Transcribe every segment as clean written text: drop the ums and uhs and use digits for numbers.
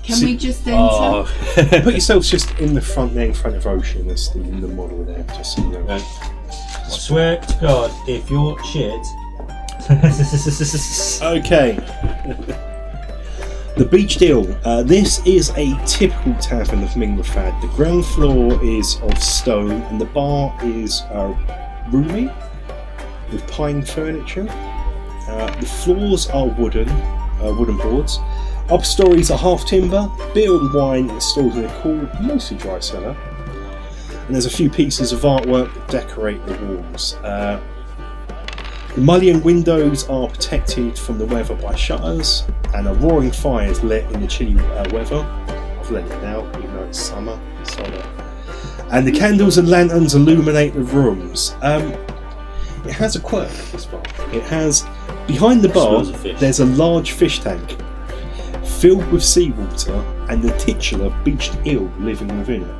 Can we just enter? Put yourselves just in the front there, in front of Ocean. That's the model there, just so you know. I swear to God, if you're shit. Okay. The Beached Eel. This is a typical tavern of Minglefad. The ground floor is of stone and the bar is roomy with pine furniture. The floors are wooden boards. Upper stories are half timber. Beer and wine is stored in a cool, mostly dry cellar. And there's a few pieces of artwork that decorate the walls. The mullioned windows are protected from the weather by shutters, and a roaring fire is lit in the chilly weather. I've lit it now, even though it's summer. And the candles and lanterns illuminate the rooms. It has a quirk, this bar. It has, behind the bar, there's a large fish tank filled with seawater and the titular beached eel living within it.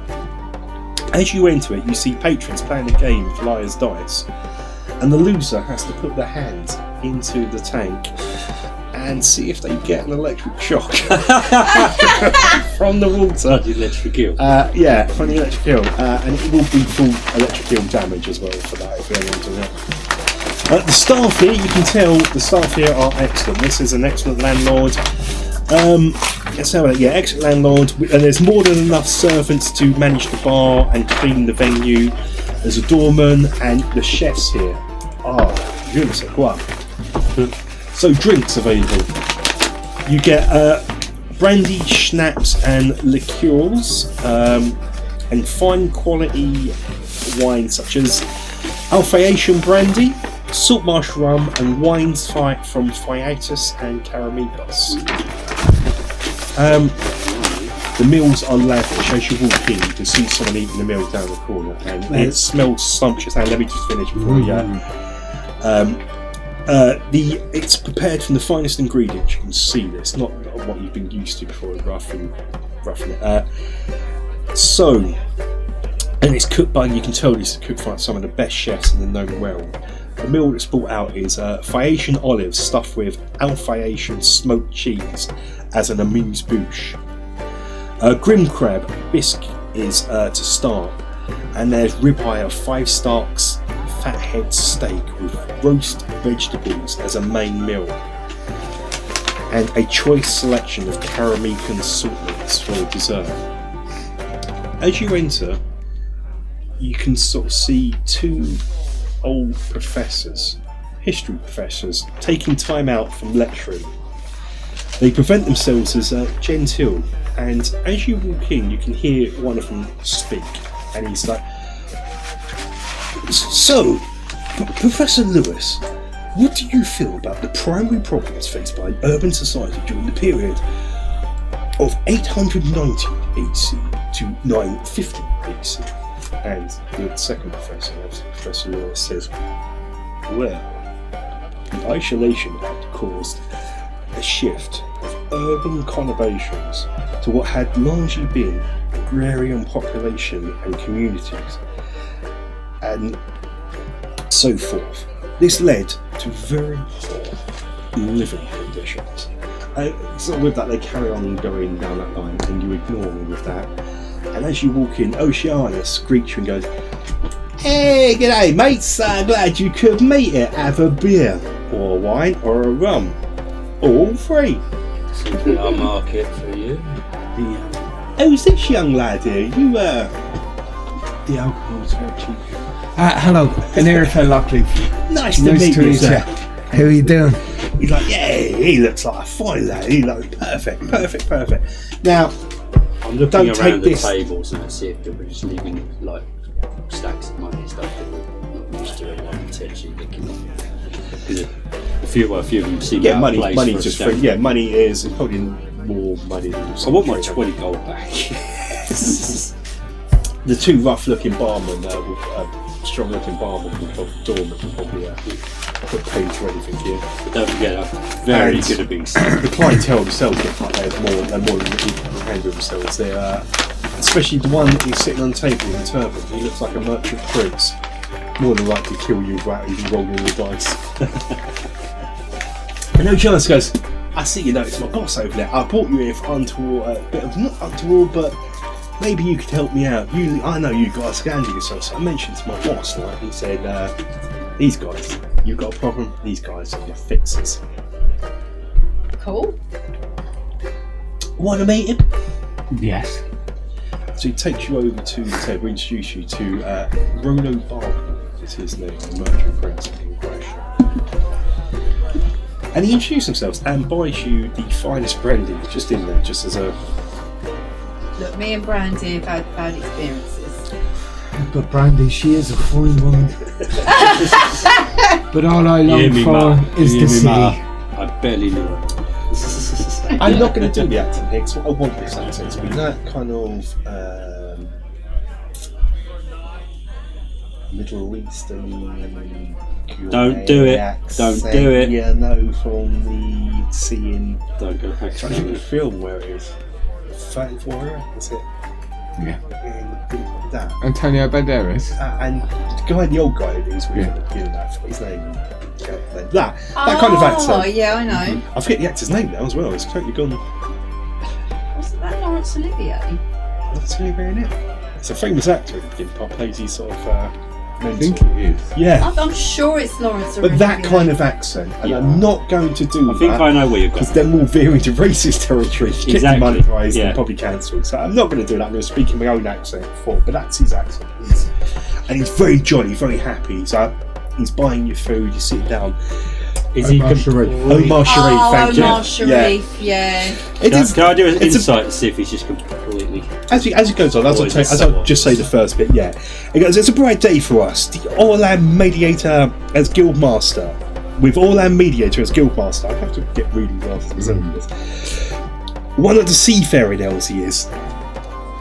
As you enter it, you see patrons playing a game of liar's dice, and the loser has to put their hand into the tank and see if they get an electric shock from the water. The electric eel. Yeah, from the electric eel. And it will be full electric eel damage as well for that, if anyone does it. The staff here, you can tell the staff here are excellent. This is an excellent landlord. Let's have a look. Yeah, excellent landlord. And there's more than enough servants to manage the bar and clean the venue. There's a doorman and the chefs here. Je ne sais quoi. So drinks available. You get brandy, schnapps and liqueurs, and fine quality wine such as Alphaeation brandy, saltmarsh rum and wines from Phaeatus and Karamikos. The meals are lavish. As you walk in, you can see someone eating the meal down the corner, and it smells sumptuous. Hey, let me just finish before it's prepared from the finest ingredients. You can see this, not what you've been used to before, roughing it. And it's cooked by, you can tell this is cooked by some of the best chefs in the known world. The meal that's brought out is Phaeacian olives stuffed with Alphaeation smoked cheese as an amuse-bouche. Grim crab bisque is to start, and there's ribeye of 5 stalks fathead steak with roast vegetables as a main meal, and a choice selection of Karamican sweetmeats for dessert. As you enter, you can sort of see 2 old professors, history professors, taking time out from lecturing. They present themselves as genteel, and as you walk in, you can hear one of them speak, and he's like, "So, Professor Lewis, what do you feel about the primary problems faced by urban society during the period of 890 BC to 950 BC?" And the second professor, Professor Lewis, says, "Well, the isolation had caused a shift of urban conurbations to what had largely been agrarian population and communities, and so forth. This led to very poor living conditions." So with that, they carry on going down that line, and you ignore all of that. And as you walk in, Oceanus greets you and goes, "Hey, g'day mates, glad you could meet it. Have a beer, or a wine, or a rum, all free." I'll mark it for you. Who's this young lad here? You, the alcohol's very cheap. Hello, Intrepid Lockleaf. Nice to meet you, sir. How are you doing? He's like, "Yeah, he looks like a fine lad. He looks perfect. Now, I'm looking don't around take the this. tables and see if they're just leaving like stacks of money and stuff that we're not used to, and like potentially looking at. Because a few of them seem Yeah, out of place money for a just scam. free. Yeah, money is probably more money than I want my 20 gold back. The 2 rough-looking barmen, strong-looking barmen with doorman will probably put paid for anything here. But don't forget, I'm very good at being sad. The clientele themselves get like they're more than handle themselves. They're especially the one that is sitting on the table in a turban. He looks like a merchant prince. More than likely to kill you without even rolling the dice. And Oceanus goes, I see you know it's my boss over there. I brought you here for untoward, a bit of not untoward, but maybe you could help me out. I know you guys can handle yourselves. So I mentioned to my boss, like he said, these guys, you've got a problem. These guys are your fixers. Cool. Want to meet him? Yes. So he takes you over to the table, introduce you to Rolo Barker, is his name, the merchant prince in question. And he introduces himself and buys you the finest brandy just in there, just as a... Look, me and Brandy have had bad experiences. But Brandy, she is a fine woman. But all I long for is the sea. I barely knew her. I'm not going to do the accent here, because I want this accent to be that kind of Middle Eastern. Don't do it. Accent, Don't do it. Yeah, no, from the seeing. Don't go I'm trying to think of the film where it is. 34 Warrior, that's it. Yeah. And that. Antonio Banderas. And the guy, the old guy who's with that, his name. That kind of accent. Oh, yeah, I know. I forget the actor's name now as well. It's totally gone. Wasn't that Laurence Olivier? That's Olivier in it. It's a famous actor at the beginning part, plays his sort of I mentor. think it is. Yeah. I'm sure it's Laurence Olivier. But that kind of accent, and Yeah. I'm not going to do I think that I know where you're going. because then we'll veer into racist territory, get Exactly. demonetised Yeah. and probably cancelled. So I'm not going to do that. I'm going to speak in my own accent before, but that's his accent. And he's very jolly, very happy. So he's buying your food, you're sitting down. Is he Omar Sharif. Omar Sharif, thank you. Omar Sharif, yeah. It is. Can I do an it's a- insight to see if he's just completely... As it goes on, as Always I'll just say the first bit, yeah. It goes, it's a bright day for us. The Orland Mediator as Guildmaster. With Orland Mediator as Guildmaster. I have to get reading after this. One of the seafaring elves he is.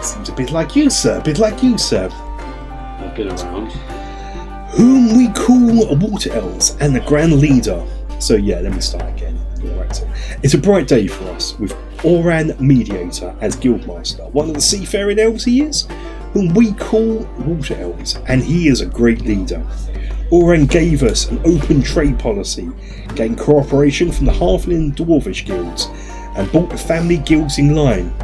Seems a bit like you, sir. A bit like you, sir. I've been around. Whom we call Water Elves and the Grand Leader. So yeah, let me start again. Right, so it's a bright day for us with Oran Mediator as Guildmaster, one of the seafaring elves he is, whom we call Water Elves, and he is a great leader. Oran gave us an open trade policy, gained cooperation from the Halfling and Dwarvish guilds, and brought the family guilds in line.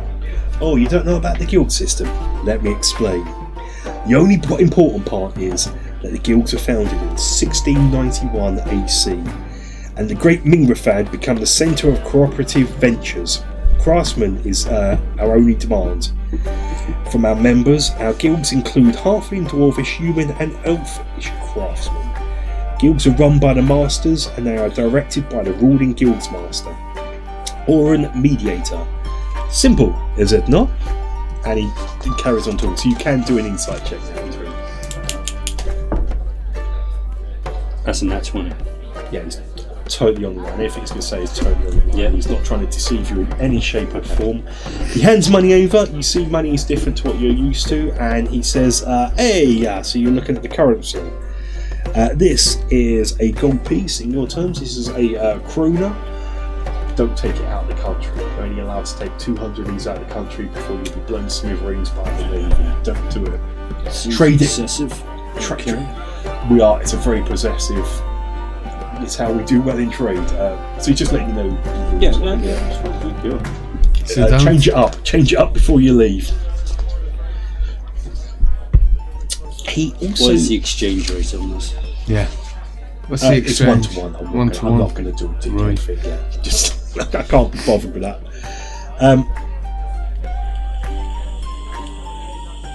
Oh, you don't know about the guild system? Let me explain. The only important part is that the guilds were founded in 1691 AC, and the Great Mingrafad become the centre of cooperative ventures. Craftsman is our only demand. From our members, our guilds include Halfling, Dwarvish, Human and Elfish craftsmen. Guilds are run by the masters and they are directed by the ruling guildsmaster. Oran Mediator. Simple, is it not? And he carries on talking, so you can do an insight check now between. That's a natural one. Yeah, he's totally on the line. Everything he's going to say is totally on the line. Yeah. He's not trying to deceive you in any shape or form. He hands money over. You see money is different to what you're used to, and he says, hey, so you're looking at the currency. This is a gold piece in your terms. This is a krona. Don't take it out of the country. You're only allowed to take 200 of these out of the country before you'll be blown smithereens by the Navy. Don't do it. Trade it. Excessive. We are. It's a very possessive. It's how we do well in trade. So just letting you know. Yeah. Change it up. Change it up before you leave. He also. What is the exchange rate on this? Yeah. What's the it's exchange? 1 to 1. One to I'm one. not going to do a Right. fit yet. Just I can't be bothered with that.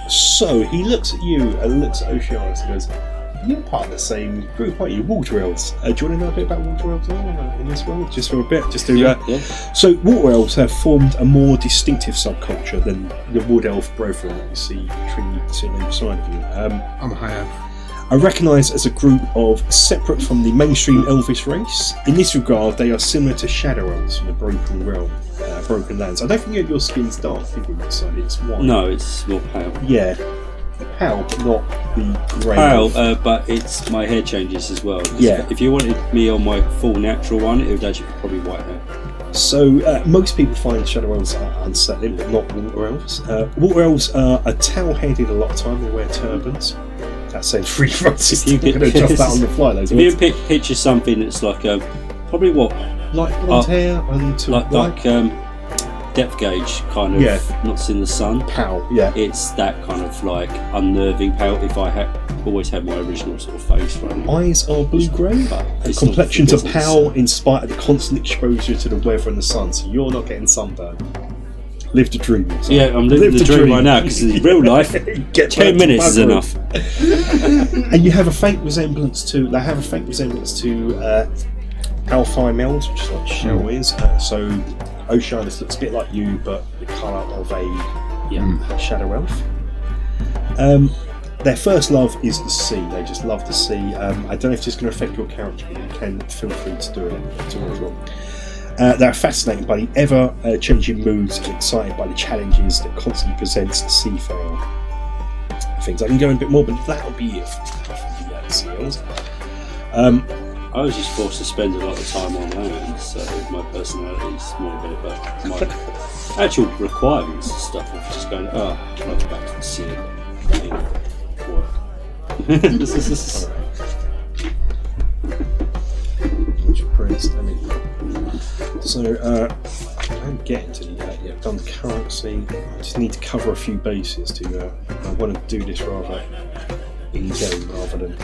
So he looks at you and looks at Oceanus and goes, "You're part of the same group, aren't you? Water Elves. Do you want to know a bit about Water Elves in this world? Just for a bit, just to. Yeah. So Water Elves have formed a more distinctive subculture than the Wood Elf Brethren that you see sitting on the side of you. I'm high up. Are recognised as a group of separate from the mainstream Elvish race. In this regard, they are similar to Shadow Elves from the Broken Realm, Broken Lands. I don't think your skin's dark, I think it's white. No, it's more pale. Yeah, pale, but not the grey. Pale, but it's my hair changes as well. Yeah. If you wanted me on my full natural one, it would actually be probably white hair. So most people find Shadow Elves unsettling, but not Water Elves. Water Elves are towel-headed a lot of time. They wear turbans. That sounds really racist. You I'm going to drop that on the fly. Those If you words. picture something that's like a Probably what? Like blonde hair and to Like depth gauge kind of, not seeing the sun. pale, yeah. It's that kind of like unnerving pale. If I had always had my original sort of face running. Eyes are blue-grey, But and it's complexions not- are pale in spite of the constant exposure to the weather and the sun, so you're not getting sunburn. Live the dream. son. Yeah, I'm living the dream right now because in real life, Get 10 back to minutes is buggery. enough. And you have a faint resemblance to. They have a faint resemblance to Alphi Melds, which is what Shell is. So Oceanus looks a bit like you, but the colour of a shadow elf. Their first love is the sea. They just love the sea. I don't know if this is going to affect your character, but you can feel free to do it as well. They're fascinated by the ever-changing moods and excited by the challenges that constantly presents the seafarer. Things I can go in a bit more, but that'll be it for the seals. I was just forced to spend a lot of time on land, so my personality is more a bit about my actual requirements and stuff of just going, can I go back to the sea? Work. So, I'm getting to the yet. I've done the currency. I just need to cover a few bases to. I want to do this rather in game rather than.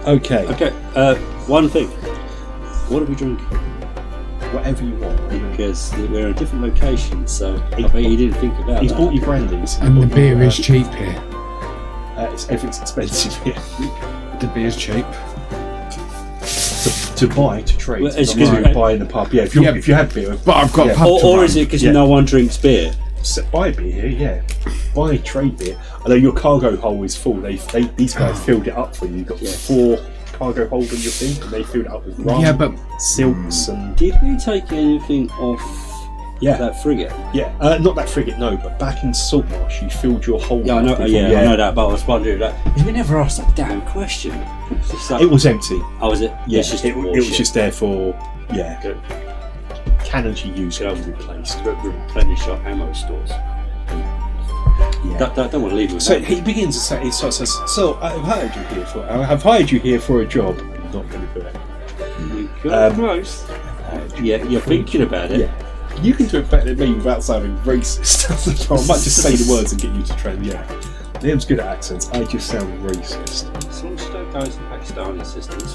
Okay. Okay, one thing. What are we drinking? Whatever you want. Because we're in a different location, so I bet you didn't think about He's that. bought you brandies. And the beer is cheap here. Everything's expensive here. The beer's cheap. To buy, to trade. Well, Not excuse to me. buy in the pub. Yeah, if you had beer. But I've got pub to Or run. is it because Yeah. no one drinks beer? Buy beer here, yeah. Buy trade beer. Although your cargo hold is full, these guys filled it up for you. You've got 4 cargo hold on your thing, and they filled it up with rum, Yeah, but silks, and Did we take anything off that frigate? not that frigate, no. But back in Saltmarsh, you filled your hold. Yeah, I know. up with- I know that, but I was wondering that because we never asked that damn question. It's just like, It was empty. oh, was it? Yeah, It's just it was just there for Good. cannons you use to be replaced. Replenish our ammo stores. Yeah. Don't want to leave with So that. he begins to say, so I've hired you here for a job. I'm not going to do it. You got close. Yeah, you're thinking about it. Yeah. You can do it better than me without sounding racist. I might just say the words and get you to train. Yeah. Liam's good at accents. I just sound racist. As long as you don't go into the Pakistani system, it's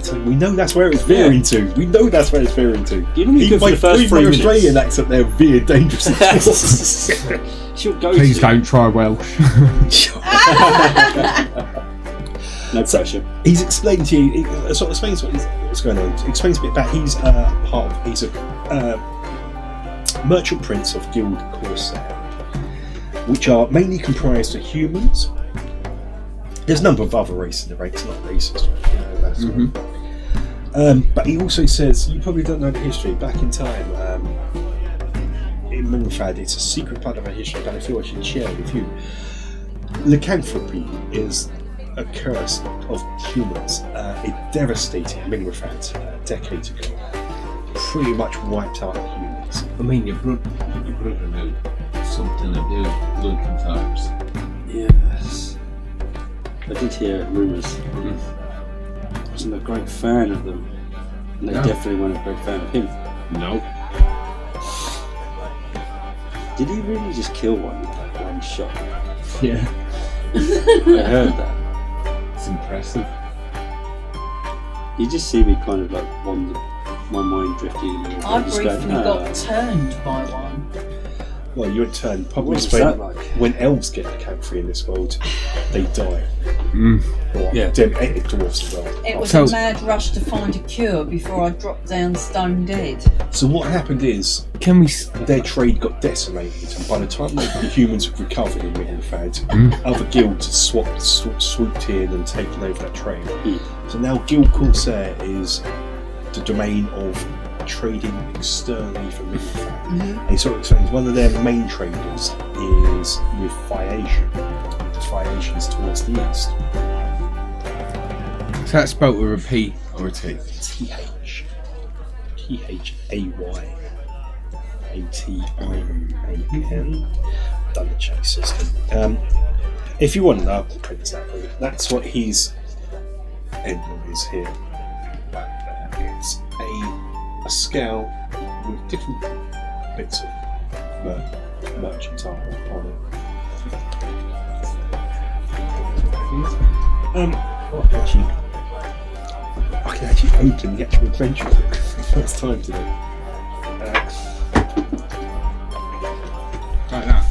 fine. We know that's where it's veering to. We know that's where it's veering to. You know, Even for the first 3 my minutes. Australian accent there veered dangerously. She'll go please to. don't try Welsh. No pressure. He's explained to you. He sort of explains what's going on. He explains a bit about he's a merchant prince of Guild Corsair, which are mainly comprised of humans. There's a number of other races in the ranks, not racist. That's but he also says, you probably don't know the history. Back in time, in Mungfad, it's a secret part of our history, but I feel I should share it with you. Lycanthropy is a curse of humans. It devastated Mingfad decades ago. Pretty much wiped out humans. I mean, your brother knew something about lycanthropes. Yes. I did hear rumours. I wasn't a great fan of them. And they definitely weren't a great fan of him. No. Did he really just kill one with that one shot? Yeah. I heard that. It's impressive. You just see me kind of like wander, my mind drifting a little bit. I just briefly going, got turned by one. Well, your turn probably What was that like? when elves get lycanthropy in this world, they die. Or Yeah. dwarves as well. It was So- a mad rush to find a cure before I dropped down stone dead. So what happened is Can we? their trade got decimated, and by the time the humans had recovered in Mingfad, other guilds had swooped in and taken over that trade. So now Guild Corsair is the domain of trading externally from Mingfad. And he sort of explains one of their main traders is with Phaeacian. Phaeacian's towards the east. So that's spelled with a P or a T. Thayatian. Done the check system. If you want to know, I'll print this out for you. That's what his emblem is here. a scale with different bits of merchandise on it. Actually, I can actually open the actual adventure book for the first time today. Like that.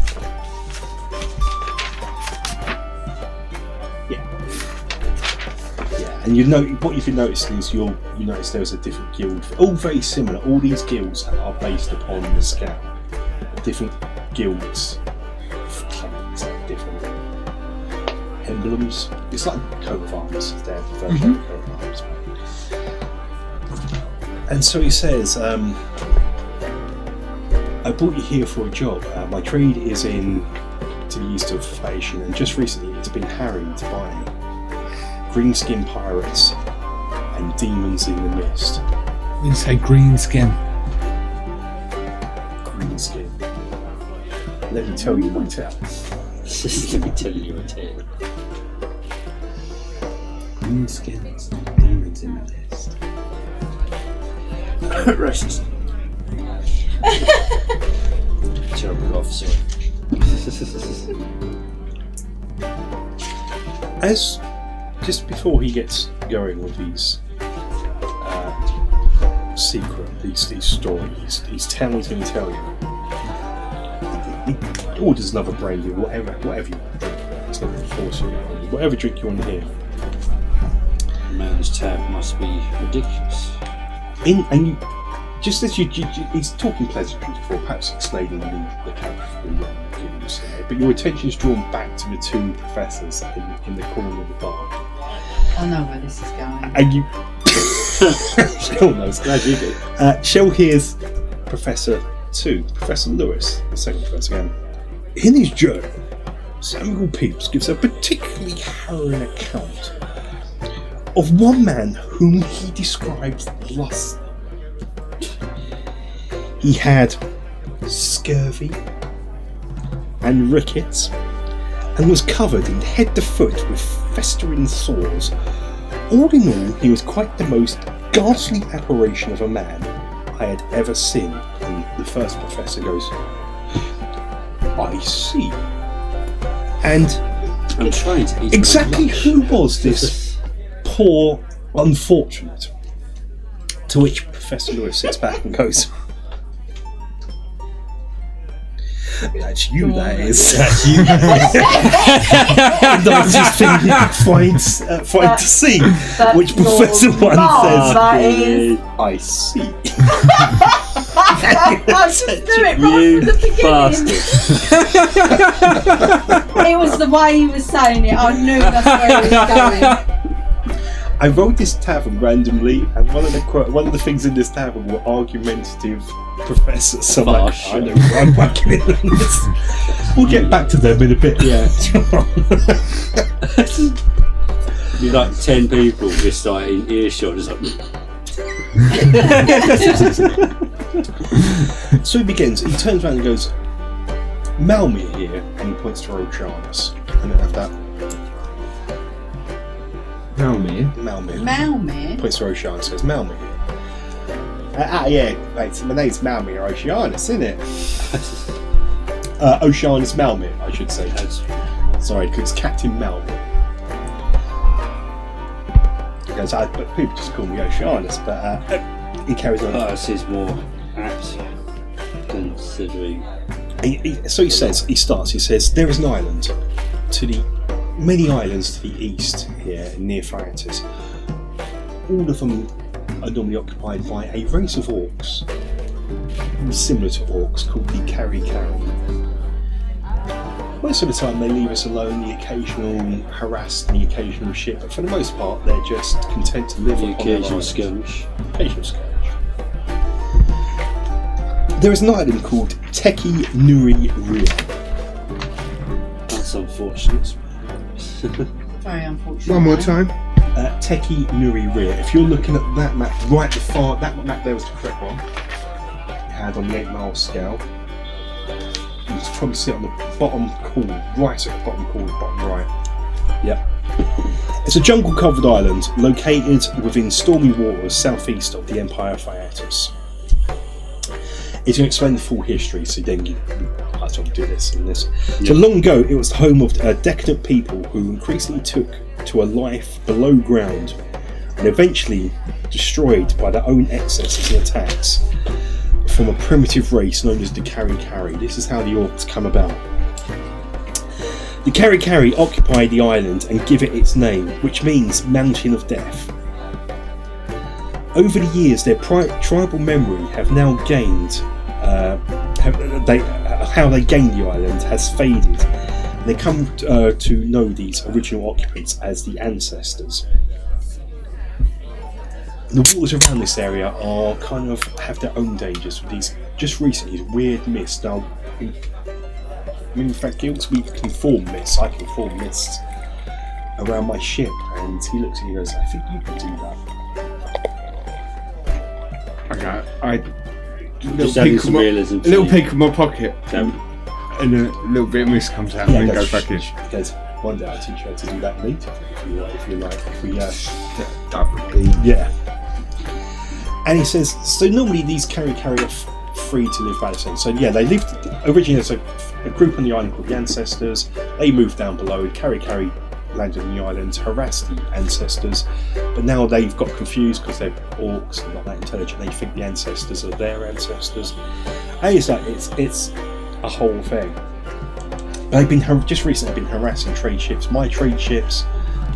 Yeah, and you know what you've been noticing is you notice there's a different guild. All very similar. All these guilds are based upon the scale. Different guilds, clans, different emblems. It's like coat of arms. It's their version of coat of arms. And so he says, I brought you here for a job. My trade is to the east of Asian, and just recently it's been harried by green-skinned pirates and demons in the mist. We can say green skin. Green skin. Let me tell you my tale. Let me tell you a tale. Green skins, demons in the mist. Racist. Terrible officer. As just before he gets going with these these stories, these tales he's going to tell you, he orders another brandy, whatever you want to drink. It's not going to force you on you. Whatever drink you want to hear. The man's tab must be ridiculous. Just as he's talking pleasantly before, perhaps explaining the character games, but your attention is drawn back to the two professors in the corner of the bar. I know where this is going. And you, Shell knows. Glad you did. Shell hears Professor Lewis, the second professor again. In his journal, Samuel Pepys gives a particularly harrowing account of one man whom he describes thus. He had scurvy and rickets and was covered in head to foot with festering sores. All in all, he was quite the most ghastly apparition of a man I had ever seen. And the first professor goes, I see. And I'm trying to eat exactly my lunch. who was this poor unfortunate? To which Professor Lewis sits back and goes, that's you, that is. That's you. Nicest thing you could find to see. That's Which Professor your One mum, says, that is. I see. I just knew it right You from the beginning. bastard. It was the way he was saying it. I knew that's where he was going. I wrote this tavern randomly, and one of the things in this tavern were argumentative professors. So I'm like, I know where I'm whacking it on this. We'll get back to them in a bit. Yeah. You're like 10 people just like in earshot, just like. So he begins. He turns around and goes, Malmir here, and he points to Roshanus. And then have that. Malmir. Malmir? Points to Roshanus and says, Malmir here. Yeah, mate, my name's Malmir Oceanus, isn't it? Oceanus Malmir, I should say. Sorry, because it's Captain Malmir. He goes, but people just call me Oceanus, but he carries on. This is more apt considering. So he says, there is an island many islands to the east here near Pirates. All of them are normally occupied by a race of orcs, similar to orcs, called the Kari. Most of the time they leave us alone, the occasional harass the occasional ship, but for the most part they're just content to live The upon their occasional island. skirmish. Occasional skirmish. There is an island called Teki Nuri Ria. That's unfortunate. Very unfortunate. One more time. Teki Nuri Ria. If you're looking at that map, right at the far, that map there was the correct one. You had on the 8 mile scale. You can probably see it on the bottom corner, right at the bottom corner, bottom right. Yep. It's a jungle-covered island located within stormy waters southeast of the Empire of Pirates. He's going to explain the full history, so then you might as well do this and this. So long ago, it was the home of decadent people who increasingly took to a life below ground and eventually destroyed by their own excesses and attacks from a primitive race known as the Kari. This is how the orcs come about. The Kari occupy the island and give it its name, which means Mountain of Death. Over the years, their tribal memory have now gained. How they gained the island has faded. They come to know these original occupants as the ancestors. The waters around this area are have their own dangers with these. Just recently, these weird mists. Now, in fact, guilds we can form mists. I can form mists around my ship, and he looks at me and goes, "I think you can do that." Okay, Just having some realism. a little peek of my pocket, Um, and a little bit of mist comes out, and then goes back in. Because one day I'll teach you how to do that natively, if you like. That would be. Yeah. And he says, so normally these Kari are free to live by the same. So yeah, they lived originally as a group on the island called the Ancestors. They moved down below. Kari landed on the island, harassed the Ancestors, but now they've got confused because they're orcs and not that intelligent. They think the Ancestors are their ancestors. And it's like it's a whole thing. They've been just recently been harassing trade ships, my trade ships,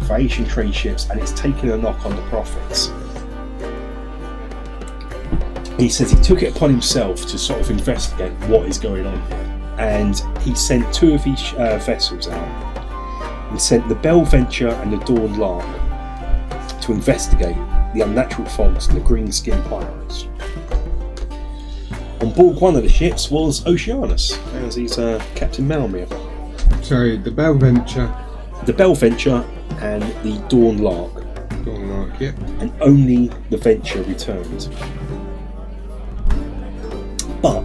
Phaeacian trade ships, and it's taken a knock on the profits. He says he took it upon himself to sort of investigate what is going on here, and he sent 2 of each vessels out. He sent the Bell Venture and the Dawn Lark to investigate the unnatural fogs and the green-skinned pirates. On board one of the ships was Oceanus, as he's Captain Malmere. Sorry, the Bell Venture. The Bell Venture and the Dawn Lark, Don't like it. and only the Venture returned. But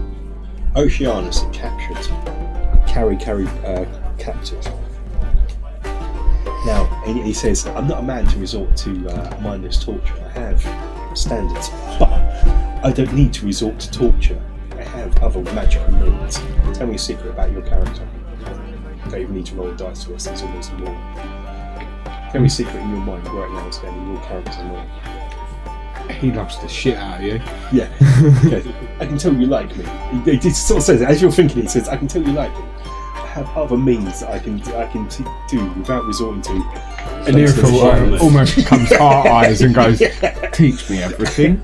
Oceanus had captured a Kari captive. Now, he says, I'm not a man to resort to mindless torture. I have standards, but I don't need to resort to torture. I have other magical means. Tell me a secret about your character. You don't even need to roll a dice to us, it's almost more. Tell me a secret in your mind right now, it's going to be your character more. He loves the shit out of you. Yeah. Okay. I can tell you like me. He sort of says it, as you're thinking, he says, I can tell you like me. I have other means that I can do without resorting to. And Nearful almost becomes heart eyes and goes, teach me everything.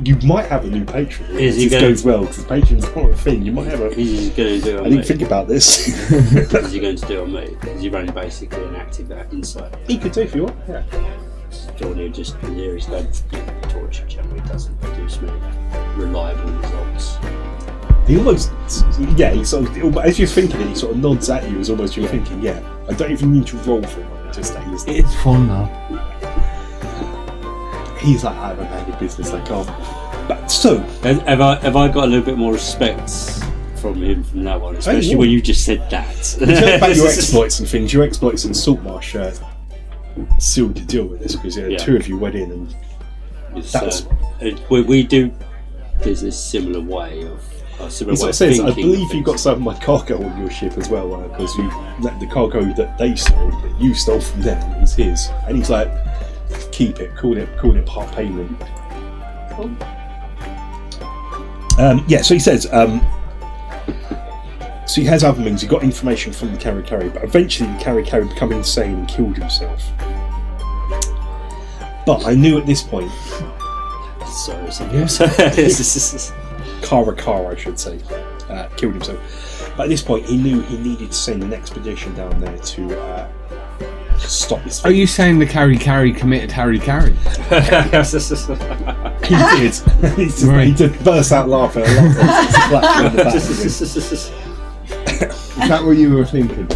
You might have a new patron. Is he if this going- goes well, because Patreon's not a thing. You might have a. Is he going to do it on I me? didn't think about this. Is he going to do it on me? Is he running basically an active insight? He could do if you want. Yeah. Jordan just here he's going to torture generally doesn't produce many reliable results. He almost, yeah. He sort of, as you're thinking it, he sort of nods at you as almost you're thinking, yeah. I don't even need to roll for him. Just that It's fun though. he's like, I haven't had a business like But so, Have I got a little bit more respect from him from that one, especially when you just said that. you talk about your exploits and things. Your exploits in Saltmarsh sealed the deal with this because 2 of you went in and It's, we do business similar way of similar He way sort of of says, thinking. I believe you got some of my cargo on your ship as well, because you let the cargo that they stole, that you stole from them, is his. And he's like, keep it, call it part payment. So he says, so he has other means. He got information from the Kari, but eventually the Kari became insane and killed himself. But I knew at this point, Kara, I should say, killed himself. But at this point, he knew he needed to send an expedition down there to stop this thing. Are you saying the Kari committed Harry Carry? He did. He did burst out laughing. Is that what you were thinking?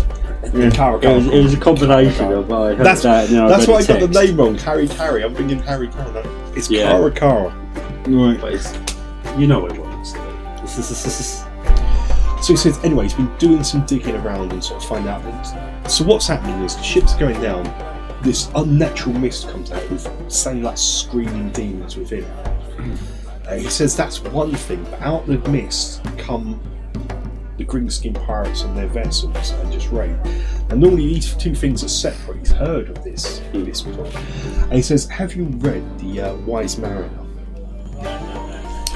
It was a combination of I heard That's that. And that's I why I read got the text. name wrong. Harry. I'm thinking Harry Kara. It's Yeah. Kara. Right. But it's, you know what it was. So he says, anyway, he's been doing some digging around and sort of find out things. So what's happening is the ship's going down. This unnatural mist comes out with sounding like screaming demons within. He says that's one thing, but out of the mist come the green-skinned pirates and their vessels and just raid. And normally these two things are separate. He's heard of this before. And he says, have you read The Wise Mariner?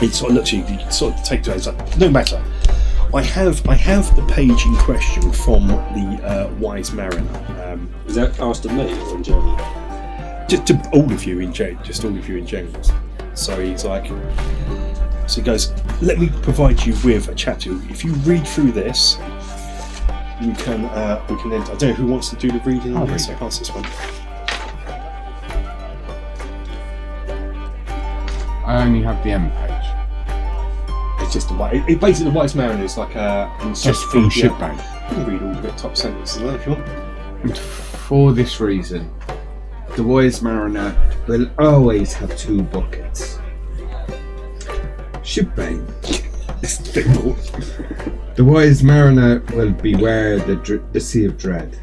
He sort of looks at you, sort of take it away. He's like, no matter. I have the page in question from The Wise Mariner. Is that asked of me or in general? Just to all of you in general. So he's like, so he goes, let me provide you with a chapter. If you read through this, we can then. I don't know who wants to do the reading on this. I can't see this one. I only have the end page. It's just the basically the Wise Mariner is like a Just from Shipbank. You can read all the top sentences if you want. And for this reason, the Wise Mariner will always have two buckets. Shipbane. The Wise Mariner will beware the Sea of Dread,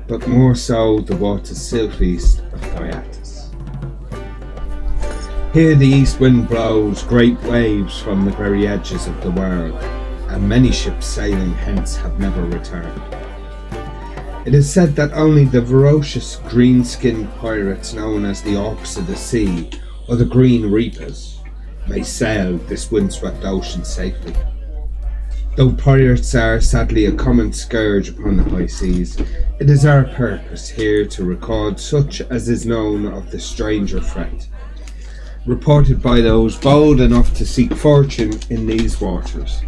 but more so the waters southeast of Hiatus. Here the east wind blows great waves from the very edges of the world, and many ships sailing hence have never returned. It is said that only the ferocious green-skinned pirates known as the Orcs of the Sea, or the Green Reapers, may sail this windswept ocean safely. Though pirates are sadly a common scourge upon the high seas, it is our purpose here to record such as is known of the stranger threat, reported by those bold enough to seek fortune in these waters.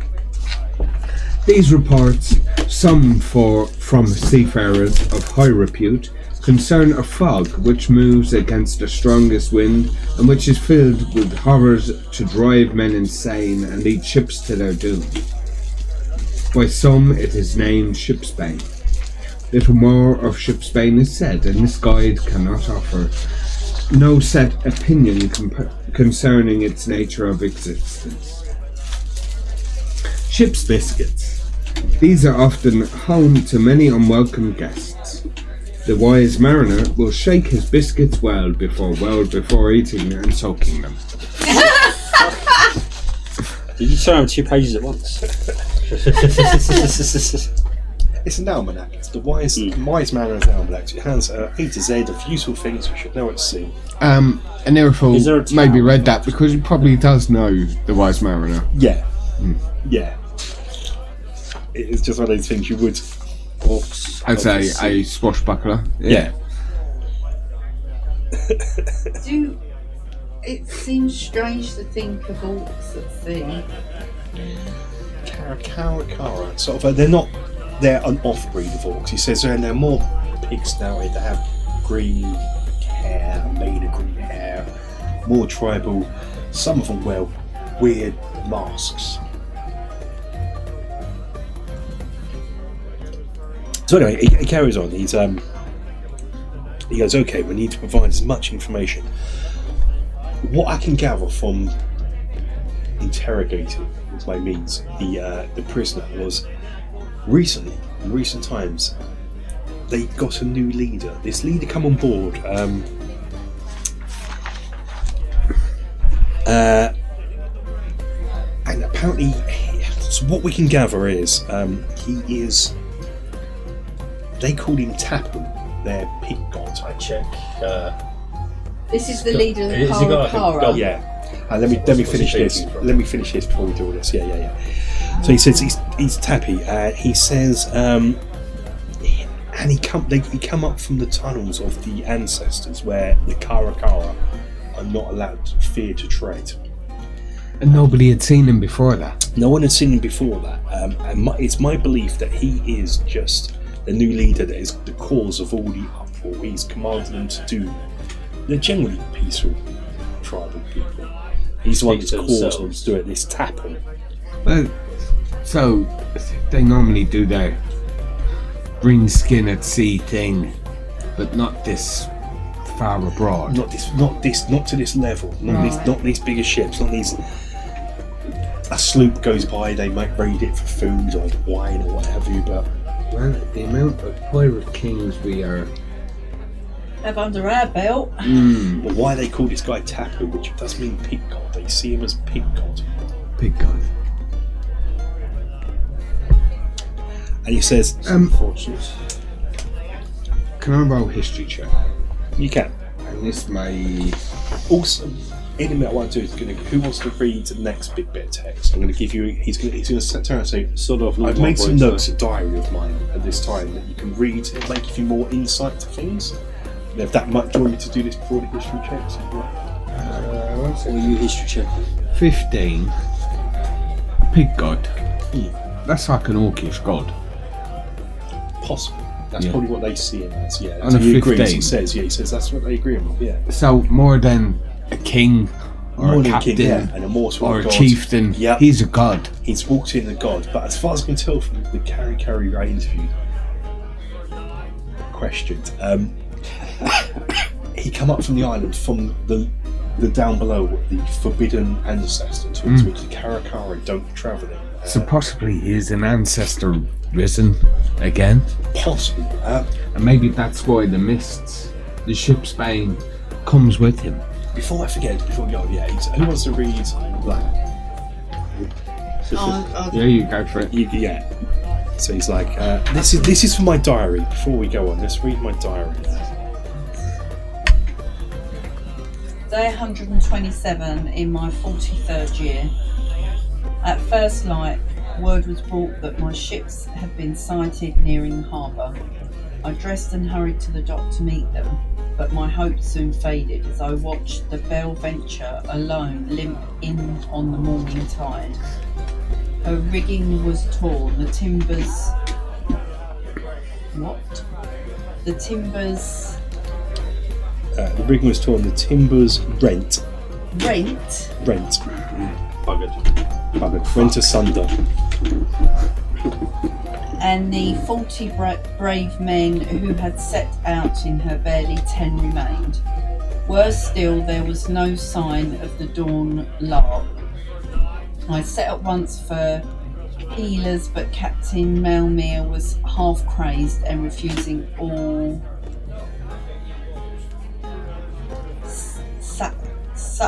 These reports, some from seafarers of high repute, concern a fog which moves against the strongest wind and which is filled with horrors to drive men insane and lead ships to their doom. By some it is named Shipsbane. Little more of Shipsbane is said, and this guide cannot offer no set opinion concerning its nature of existence. Ship's biscuits. These are often home to many unwelcome guests. The Wise Mariner will shake his biscuits well before eating and soaking them. Did you turn 2 pages at once? It's an almanac. It's the Wise Mariner's almanac. It has A to Z of useful things you should know at sea. And Irithel maybe read that because he probably does know the Wise Mariner. Yeah. Yeah. It's just one of those things you would. As a swashbuckler. Yeah. It seems strange to think of orcs at sea. Karakara. Sort of. They're an off-breed of orcs. He says they're more pigs now. They have green hair, made of green hair, more tribal. Some of them wear weird masks. So anyway, he carries on. He goes, okay, we need to provide as much information. What I can gather from interrogating, with my means, the prisoner was recently, in recent times, they got a new leader. This leader come on board. And apparently, so what we can gather is he is. They called him Tapu, their pig god. I check. This is the leader of the Karakara. Yeah. Let me finish this. Let me finish this before we do all this. Yeah. So he says he's Tappy. He says, and he come up from the tunnels of the ancestors where the Karakara are not allowed to fear to tread. And nobody had seen him before that. No one had seen him before that. And it's my belief that he is just the new leader that is the cause of all the uproar. He's commanding them to do. They're generally peaceful tribal people. He's the one that's caused them to do it. This Tapu. Well, so they normally do their green skin at sea thing, but not this far abroad. Not to this level. Not these bigger ships. Not these. A sloop goes by, they might raid it for food or wine or what have you. But well, the amount of pirate kings we are have under our belt. But why they call this guy Tapu, which does mean pig god. They see him as pig god. Big god. And he says, Unfortunate. Can I roll history check? you can. And this may. Also, in a minute, what I do is who wants to read the next big bit of text? I'm going to give you. He's going to sit down and say, Sort of. I've made some notes, a diary of mine at this time that you can read. It might give you more insight to things. And if that might, do you want me to do this before the history checks? What's Or it? you history checking? 15. Pig god. That's like an orcish god. Possible. That's Yeah. probably what they see him as. Yeah, On a he agrees. 15. He says, he says that's what they agree on. Yeah, So more than a king or more a than captain king, yeah, an immortal or a god. chieftain. Yeah. He's a god. He's walked in the god, but as far as I can tell from the Carrie I interviewed, questioned, he come up from the island from the down below, the forbidden ancestor towards which the Karakari don't travel in. So possibly he's an ancestor risen again. Possibly. And maybe that's why the mists, the ship's bane, comes with him. Before I forget, before we go, who wants to read Black? Yeah, you go for it. Yeah. So he's like, this is for my diary. Before we go on, let's read my diary. Day 127 in my 43rd year. At first light, word was brought that my ships had been sighted nearing the harbour. I dressed and hurried to the dock to meet them, but my hopes soon faded as I watched the Belle Venture alone limp in on the morning tide. Her rigging was torn, the timbers... What? The timbers... The rigging was torn, the timbers rent. Buggered. Went asunder. And the 40 brave men who had set out in her, barely 10 remained. Worse still, there was no sign of the dawn lark. I set at once for healers, but Captain Malmere was half crazed and refusing all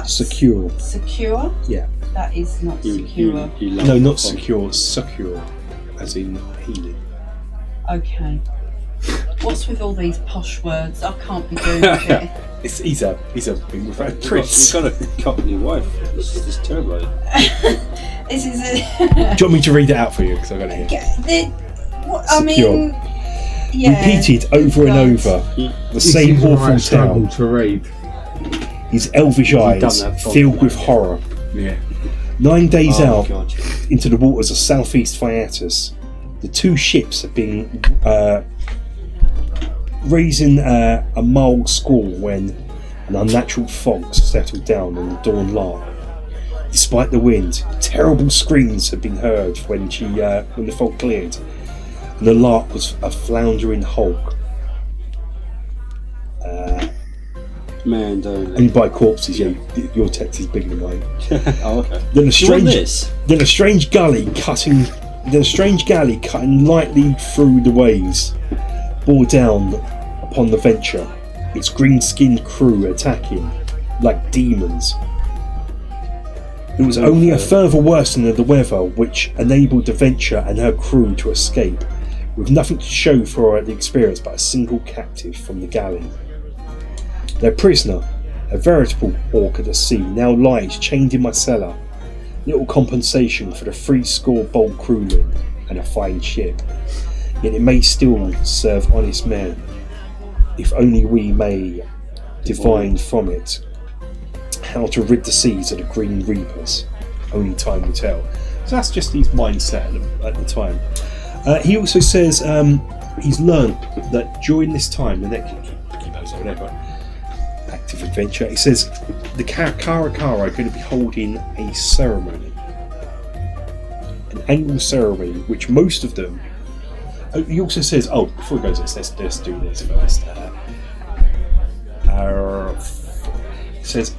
Secure. Secure? Yeah. That is not You secure. love No, not the secure. Secure, as in healing. Okay. What's with all these posh words? I can't be doing with it. He's a big without You've prince. got to cut your wife. This is terrible. This is a... Do you want me to read it out for you? Because I got it here. I mean, yeah. Repeated over and over the same This is why I awful struggle tale. to read. His elvish You've done eyes that before, filled with haven't horror. Yeah. 9 days Oh, out God. into the waters of southeast Phaeatus, the two ships had been raising a mild squall when an unnatural fog settled down on the dawn lark. Despite the wind, terrible screams had been heard when the fog cleared, and the lark was a floundering hulk. Man, don't. Only by corpses, yeah. Your text is bigger than mine. Oh, okay. Then a Do you want strange, this? then a strange galley cutting lightly through the waves bore down upon the Venture, its green-skinned crew attacking like demons. It was only a further worsening of the weather which enabled the Venture and her crew to escape, with nothing to show for the experience but a single captive from the galley. Their prisoner, a veritable orc of the sea, now lies chained in my cellar, little compensation for the 80 bold crewmen and a fine ship. Yet it may still serve honest men, if only we may divine from it how to rid the seas of the Green Reapers. Only time will tell. So that's just his mindset at the time. He also says he's learned that during this time, the next whatever active adventure, he says the Karakara are going to be holding a ceremony, an annual ceremony, which most of them. He also says, before he goes, let's do this first. He says,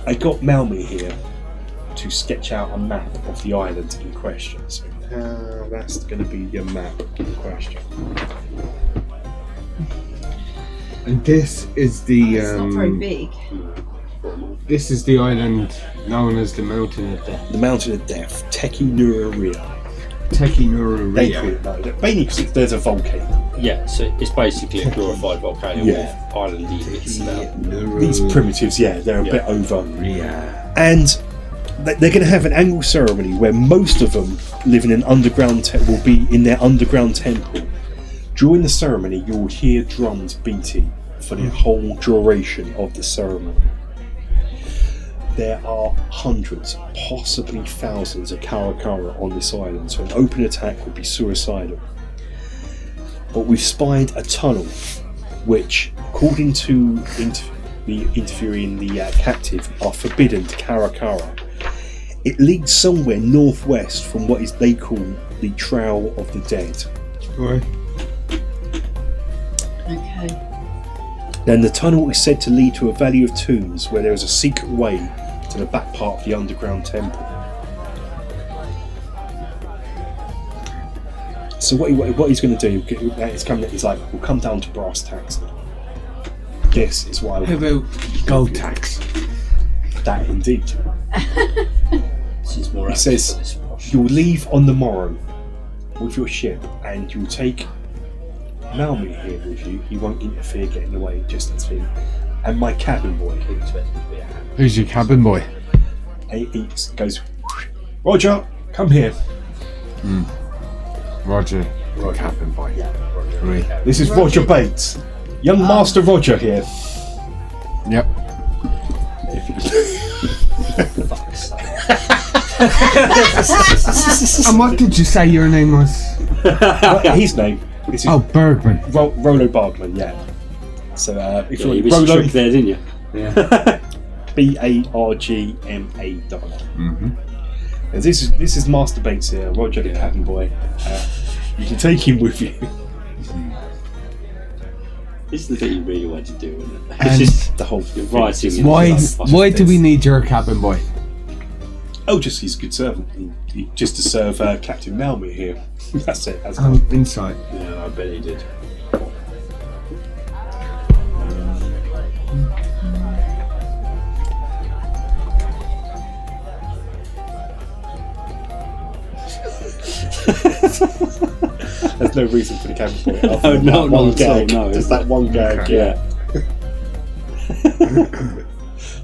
I got Malmi here to sketch out a map of the island in question. So that's going to be your map in question. And this is the It's not very big. this is the island known as the Mountain of Death. The Mountain of Death, Teki Nuria. Teki They call Nuria. it that. Mainly because there's a volcano. Yeah, so it's basically a glorified volcano Yeah. with island bits about. These primitives, they're a bit over. Nuria. And they're going to have an annual ceremony where most of them live in an underground will be in their underground temple. During the ceremony, you will hear drums beating for the whole duration of the ceremony. There are hundreds, possibly thousands of Karakara on this island, so an open attack would be suicidal. But we've spied a tunnel, which, according to the interviewing the captive, are forbidden to Karakara. It leads somewhere northwest from what they call the Trail of the Dead. Right. Okay. Then the tunnel is said to lead to a valley of tombs where there is a secret way to the back part of the underground temple. So what he's going to do, he's like, we'll come down to brass tacks now. This is what I How want. about gold tax? That indeed. This is more He active says, for this posh. you'll leave on the morrow with your ship and you'll take Malmy here with you. He won't interfere, get in the way, just as him. And my cabin boy. Who's your cabin boy? And he goes, Roger, come here. Roger. Cabin boy. Right. This is Roger Bates. Young Master Roger here. Yep. Fuck's sake. And what did you say your name was? His name. This is Oh, Bergman. Rolo Bargman, yeah. So if Yeah, you you want missed a Rolo, trick there, didn't you? Yeah. Bargma. Mm-hmm. And this is Master Bates here, Roger the cabin boy. You can take him with you. This is the bit you really want to do, isn't it? And It's just The whole the writing. in Why? the- Why do we need your cabin boy? Oh, just he's a good servant. Just to serve Captain Malmy here. That's it. That's Inside. Yeah, I bet he did. There's no reason for the cabin boy. other No, than no, that not one at all, gag. no. Just that one gag. Okay. Yeah.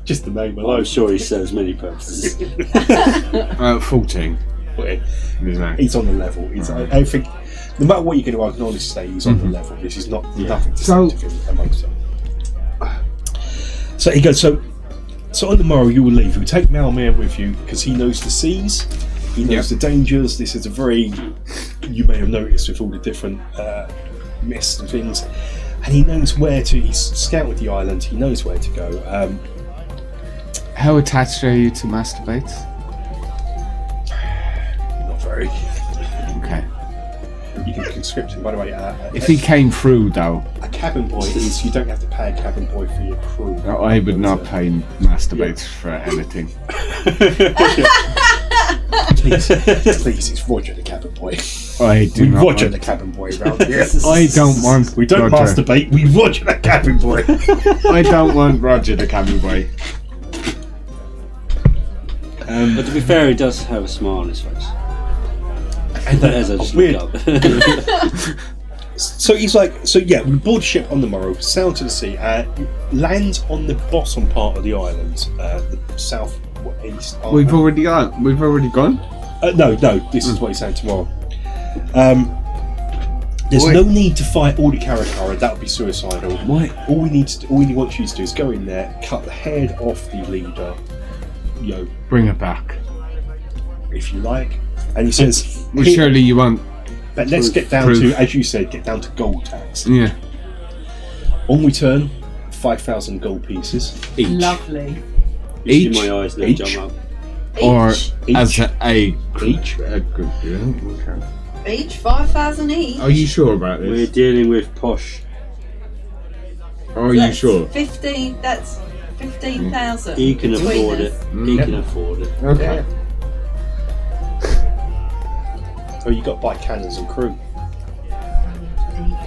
Just the name I'm alone. sure he serves many purposes. 14. He's on the level. I think no matter what you're going to acknowledge today, he's on the level. This is not nothing So- deceptive amongst them. So he goes. So on the morrow you will leave. You take Malmere with you because he knows the seas. He knows the dangers. This is a very, you may have noticed with all the different mists and things, and he knows where to. He's scouted the island. He knows where to go. How attached are you to Master Bates? Not very. Okay. You can conscript him. By the way, If he came through, though, a cabin boy is you don't have to pay a cabin boy for your crew. I would not pay Master Bates for anything. Please, it's Roger the cabin boy. I do We not Roger want- the cabin boy around here. I don't want. We don't Roger. masturbate. We Roger the cabin boy. I don't want Roger the cabin boy. But to be fair, he does have a smile on his face. And As I just weird. looked up. So he's like, we board ship on the morrow, sail to the sea, land on the bottom part of the island, the south east. We've already gone. No, this is what he's saying tomorrow. There's Wait. no need to fight all the Karakara. That would be suicidal. Why? All we want you to do is go in there, cut the head off the leader, Bring it back. if you like. And he says, Well, surely you want. but let's get down proof. to, as you said, get down to gold tax. Yeah. On return, 5,000 gold pieces each. Lovely. You see Each? my eyes now Each? jump up. Or Each. as a Each. good. Yeah. Okay. Each 5,000 each. Are you sure about We're this? dealing with posh. Are you That's sure? 15. That's 15,000. He can between afford us. it. He can afford it. Okay. Oh, you got to buy cannons and crew.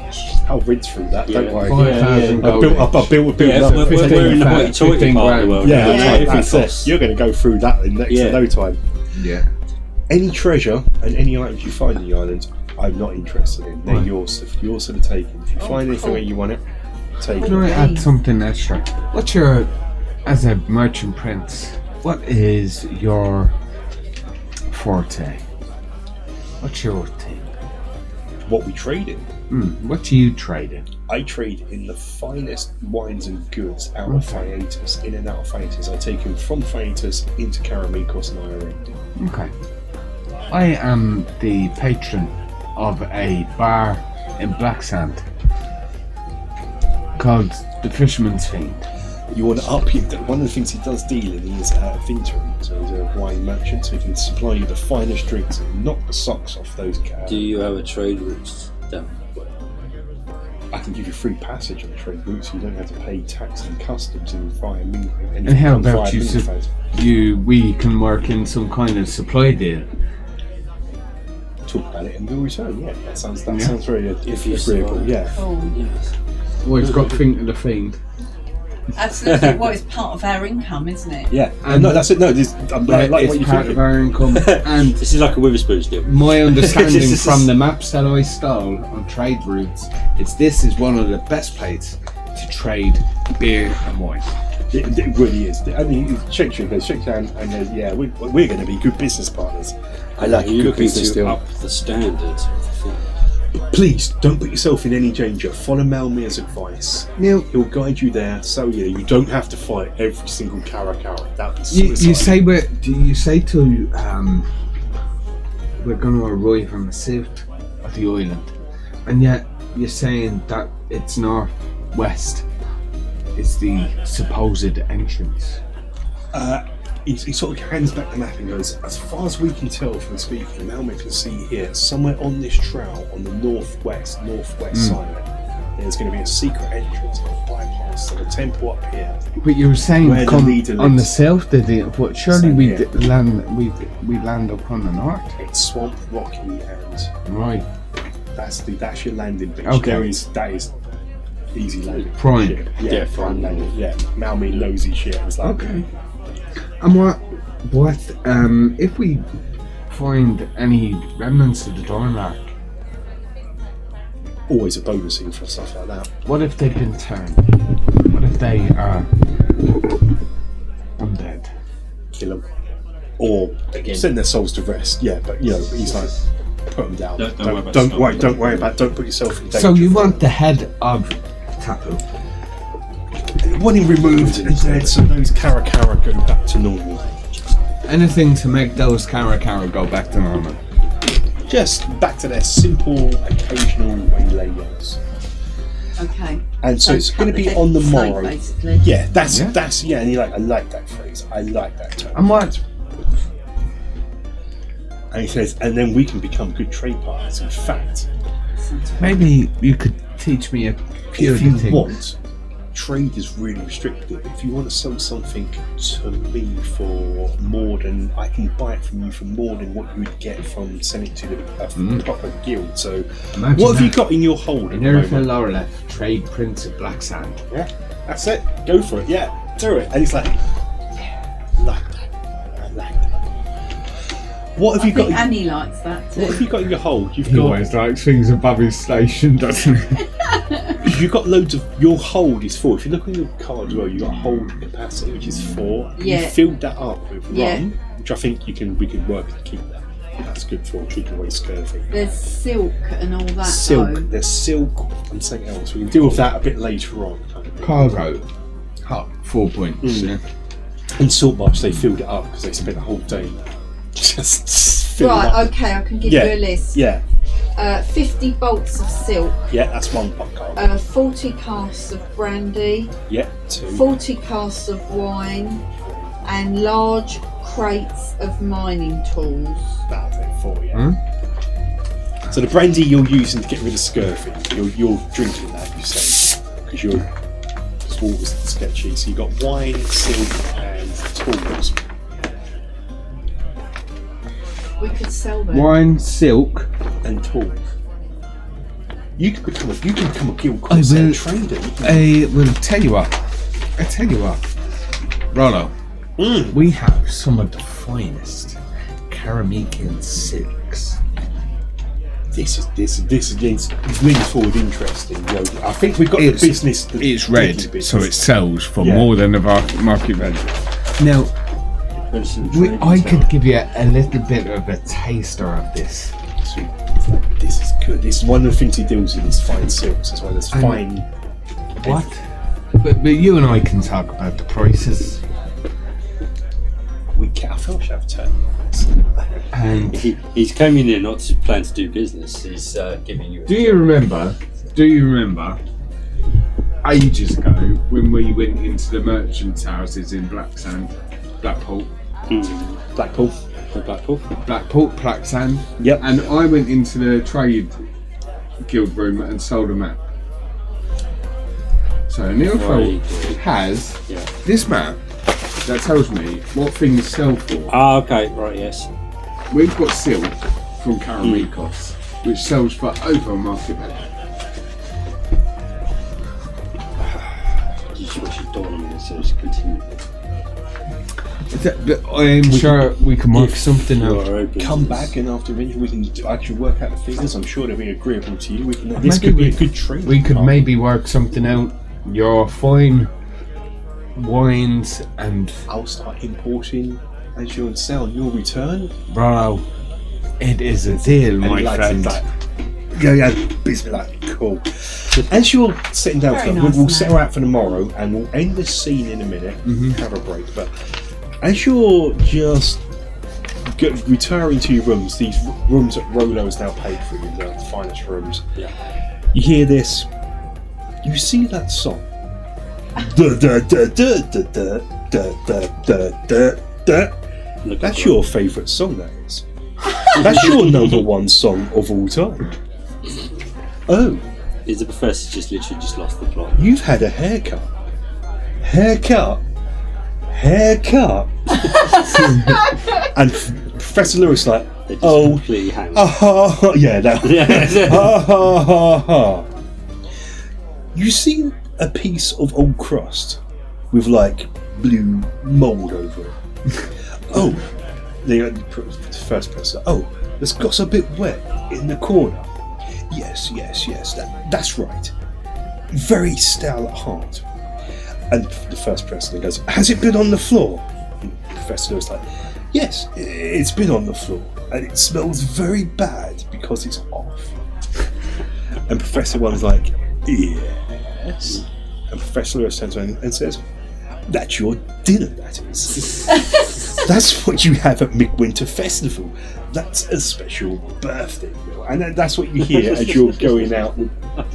Each. How I'll rinse through that. Yeah. Don't worry. 5,000 I gold. built up. Yeah, up. we're in the 15 hoity-toity part of the world. Yeah, Everything that's costs. it. You're going to go through that in no time. Yeah. Any treasure and any items you find in the island, I'm not interested in. They're Right. yours to the taking. If you Oh, find anything cool. where you want it, take Can it. I add something extra? What's your, as a merchant prince, what is your forte? What's your thing? What we trade in. What do you trade in? I trade in the finest wines and goods out of Phaeatus, in and out of Phaeatus. I take them from Phaeatus into Karamikos and Ireland. Okay. I am the patron of a bar in Blacksand called the Fisherman's Fiend. You want to up it. One of the things he does deal in is vintering, so he's a wine merchant, so he can supply you the finest drinks and knock the socks off those cats. Do you have a trade route down? I can give you free passage on the trade route, so you don't have to pay tax and customs in via And how about we can work in some kind of supply deal? Talk about it and we'll return. Yeah, that sounds Yeah. very If you agreeable. survive. Yeah. Cool. Yes. Always got to think of the Fiend. Absolutely. Well, it's part of our income, isn't it? Yeah, And- no, that's it. No, this, I'm like what It's you're part of thinking. our income. And This is like a Witherspoon's deal. my understanding This is- from the maps that I stole on trade routes is this is one of the best places to trade beer and wine. It really is. I mean, shake your goes, shake down, and goes, yeah, we're going to be good business partners. I like You're good looking business to deal. up the standard. Please don't put yourself in any danger. Follow Malmir's advice. Now, He'll guide you there, so you don't have to fight every single Karakara. That'd be you suicide. say we're going to arrive on the south of the island, and yet you're saying that it's northwest. It's the supposed entrance. He sort of hands back the map and goes, as far as we can tell from speaking, Malmir can see here, somewhere on this trail on the northwest side, there's going to be a secret entrance or bypass to the temple up here. But you were saying Where the come leader on the lives. south, did it? But surely Same we here. land up on the north, It's swamp, rocky, and right? that's your landing beach. Okay. That is easy landing. Prime. Shit. Yeah, Yeah, prime prime. landing. Yeah, Malmir knows his shit. It's like, Okay. And what if we find any remnants of the Dormark? always a bonus thing for stuff like that. What if they've been turned? What if they are undead? Kill them, or Again. send their souls to rest. Yeah, but he's like, put them down. Don't worry about Don't stopping worry them. about. Don't put yourself in danger. So you want the head of Tapu? want him removed and dead, so those Karakara go back to normal. Anything to make those Karakara go back to normal. Just back to their simple, occasional waylayers. Okay. And so it's cut going to be dead on the snake, morrow. basically. Yeah, that's Yeah. and you're like, I like that phrase. I like that term. And what? And he says, and then we can become good trade partners. In fact, Maybe you could teach me a few if of the you things. want, trade is really restricted. If you want to sell something to me for more than I can buy it from you for more than what you would get from selling it to the proper guild. So, Imagine what have you that. got in your hold? At the Nerfa moment? Lorelef, trade Prince of Black Sand. Yeah, that's it. Go for it. Yeah, do it. And he's like, yeah, I like that. I like that. What have I you got? think Annie likes that What have too. you got in your hold? You've He got always likes things above his station, doesn't he? you've got loads of your hold is 4. If you look on your card as well, you've got hold capacity, which is 4. Yeah. You filled that up with Yeah. rum, which I think we can work to keep that. That's good for keeping away scurvy. There's silk and all that. Silk. Though. There's silk and something else. We can deal with that a bit later on. Kind of thing. Cargo. Hot. 4 points. Yeah. In Saltmarsh, they filled it up because they spent a whole day just filling Right, up. okay, I can give Yeah. you a list. Yeah, 50 bolts of silk, yeah, that's one pot card. 40 casks of brandy, Yeah, 2. 40 casks of wine, and large crates of mining tools. That'll do 4, yeah. So the brandy you're using to get rid of scurvy, you're drinking that, you say, because this water's sketchy. So you got wine, silk, and tools. We could sell them. Wine, silk. And tools. You can become a guild I will- trader. I will tell you what. Rollo, we have some of the finest Karamican silks. This leans forward interesting. You know, I think we've got It's- the business. It's red, so it sells for Yeah. more than the market value. Now, I could give you a little bit of a taster of this. This is good. This is one of the things he deals in is fine silks as well as And- fine. What? But you and I can talk about the prices. I feel I should have turned. And He's coming in not to plan to do business. He's giving you. do you remember ages ago when we went into the merchants' houses in Blacksand, Blackpool, Blackpool. Blacksand? Yep. And I went into the trade guild room and sold a map. So Neilfeld has Yeah. this map that tells me what things sell for. Ah, okay, right, yes. We've got silk from Karamikos, which sells for over market value. You just wish you'd dawned on me so just continue. But I'm sure we can work something out. Come back and after we can actually work out the figures. I'm sure they'll be agreeable to you. This Maybe could be a good trade. We could maybe work something out. Your fine wines and I'll start importing as you'll sell. You'll return. bro, it is a deal, my friend. Yeah, bismillah. Cool. As you're sitting down, Very for nice, we'll man. settle out for tomorrow and we'll end the scene in a minute. Mm-hmm. Have a break. But as you're just retiring to your rooms, these rooms that Rolo has now paid for you, the finest rooms. Yeah. You hear this. You see that song. Da, da, da, da, da, da, da, da, da, da. Look That's at your favourite song, that is. That's your number one song of all time. Oh, Is the professor just literally just lost the plot? you've had a haircut. Haircut. And Professor Lewis like, They just oh, completely hang. yeah, that. Yeah. Ha ha ha ha. You see a piece of old crust with like blue mould over it. Oh, the first person. Oh, it's got a bit wet in the corner. Yes, that's right. Very stale at heart. And the first person goes, has it been on the floor? And Professor Lewis like, yes, it's been on the floor, and it smells very bad because it's off. And Professor One's like, yes. And Professor Lewis turns around and says, that's your dinner, that is. That's what you have at Midwinter Festival. That's a special birthday meal. And that's what you hear as you're going out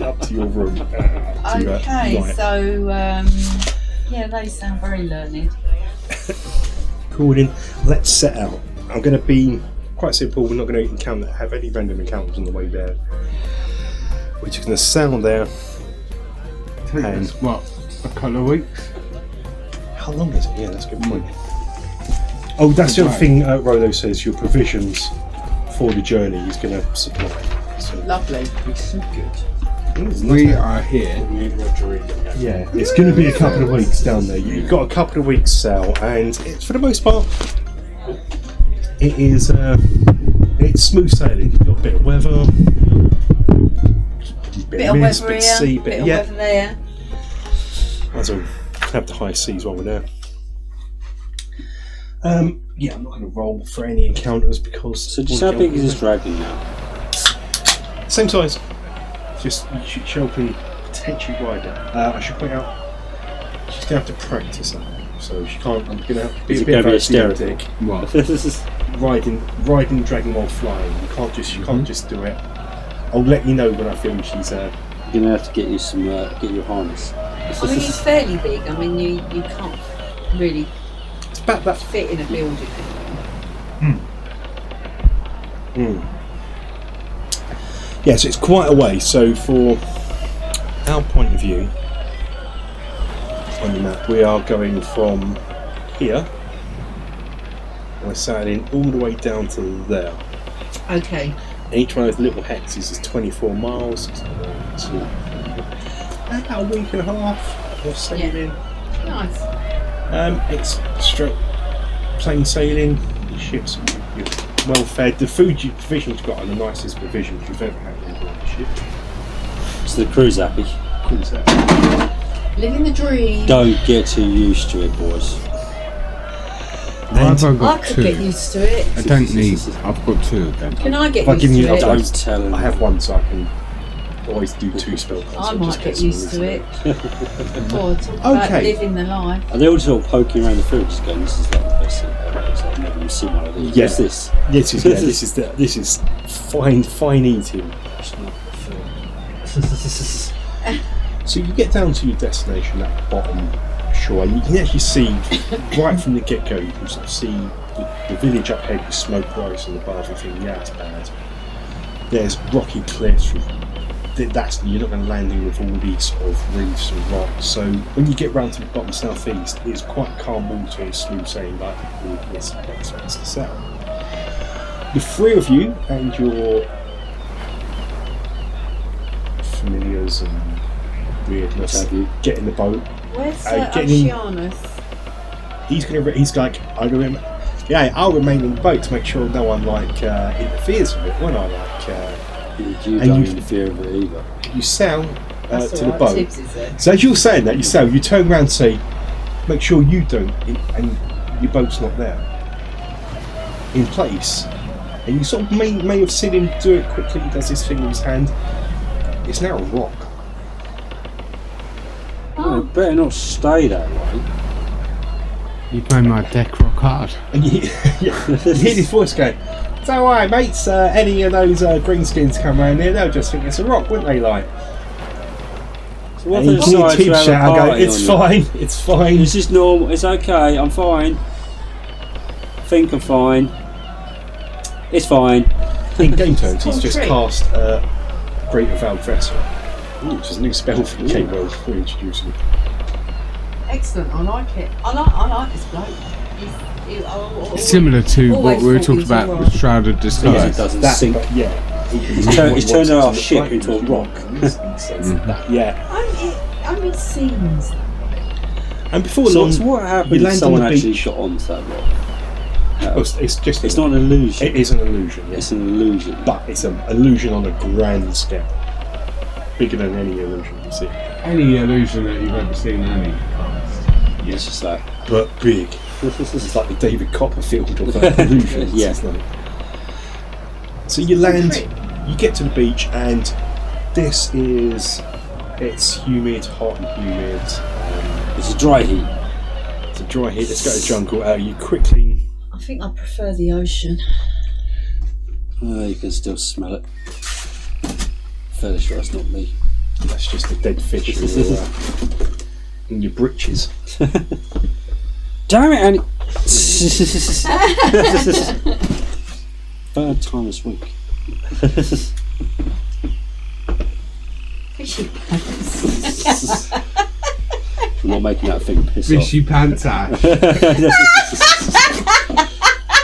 up to your room. Okay, so yeah, they sound very learned. Recording. Let's set out. I'm going to be quite simple. We're not going to have any random encounters on the way there. We're just going to sail there. Take And- us, what, a couple of weeks? How long is it? Yeah, that's a good point. Oh, that's the other thing Rolo says. Your provisions for the journey is going to supply. So, Lovely. It's so good. We are here. yeah, it's going to be a couple of weeks down there. You've got a couple of weeks sail, and it's for the most part, it is it's smooth sailing. You've got a bit of weather, Bit of mist, weather bit here, of sea, bit of yeah. weather there. As well have the high seas while we're there. Yeah, I'm not going to roll for any encounters because. So just how big is this dragon now? Same size. Just she'll be potentially ride it. I should point out she's going to have to practice that. So she can't. I'm going to be Is a it bit gonna be a hysterical. What? Riding dragon while flying. You can't just do it. I'll let you know when I feel she's. You're gonna have to get you some, get your harness. I mean, he's fairly big. I mean, you can't really It's about that. fit in a building. Yeah, so it's quite a way. So for our point of view on the map, we are going from here. We're sailing all the way down to there. Okay. Each one of those little hexes is 24 miles. So about a week and a half of sailing. Nice. It's straight plain sailing. The ship's well fed. The food provisions got are the nicest provisions you've ever had on board the ship. So the crew's happy. Cool's that. Living the dream. Don't get too used to it, boys. I've I got could two. get used to it. I don't need. I've got two of them. Can I get If I used give you to it? that- Don't tell him. I have one, so I can always do 2 spell cards. I so might just get some used to reason. it. Or talk about Okay. living the life. And they all sort of poking around the food, just going, "This is like the best thing ever." It's like, I've never even seen one of these. Yeah. What's this? This is fine eating. So you get down to your destination at the bottom shore, and you can actually see right from the get-go. You can sort of see the village up ahead with smoke rising above. You think, yeah, it's bad. There's rocky cliffs. You're not going to land in with all these sort of reefs and rocks. So when you get round to the bottom southeast, it's quite calm water and smooth sailing, like this place to sail. The 3 of you and your familiars and weirdness Have you? get in the boat. Where's getting in- Oceanus? He's like, I'll remain in the boat to make sure no one interferes with it. When I You And don't you- interfere with it either. you sail That's to the alright, boat. Tibbs is there. So as you're saying that, you sail, you turn around and say, make sure you don't, and your boat's not there, in place. And you sort of may have seen him do it quickly. He does his thing with his hand. It's now a rock. Oh, it better not stay that way. You've made my deck rock hard. And you hear this voice going, "So why, mates, any of those greenskins come around here, they'll just think it's a rock, wouldn't they, like?" So what And you if can they hear decide to Tibbs have a shout, go, party "It's on you? fine, it's fine." This is normal. It's okay. I'm fine. Think I'm fine. It's fine. In game terms, he's just Trick. cast Greater Veiled Vessel, which is a new spell for the game world we're introducing. Excellent, I like it. I like this bloke. Similar to what always we were thought talking he was about alright. with Shrouded Because Disguise. it doesn't That, sink. but yeah, He's turned our ship into a rock. Yeah, I mean, seems. and before So long, what you happened if land someone on the actually beach. got onto that rock? Oh, it's just It's not an illusion. It is an illusion, yes. It's an illusion. But it's an illusion on a grand scale, bigger than any illusion you see. Any illusion that you've ever seen, any cast. It's just like But big. It's like the David Copperfield of illusions. Yeah. Isn't it? So you land, you get to the beach, and it's humid, hot and humid. it's a dry heat. It's a dry heat. Let's go to the jungle. You quickly. I think I prefer the ocean. You can still smell it. Fairly sure it's not me. That's just a dead fish in your britches. Damn it, Annie! Third time this week. Fishy pants. I'm not making that thing piss Fishy pants ash. off.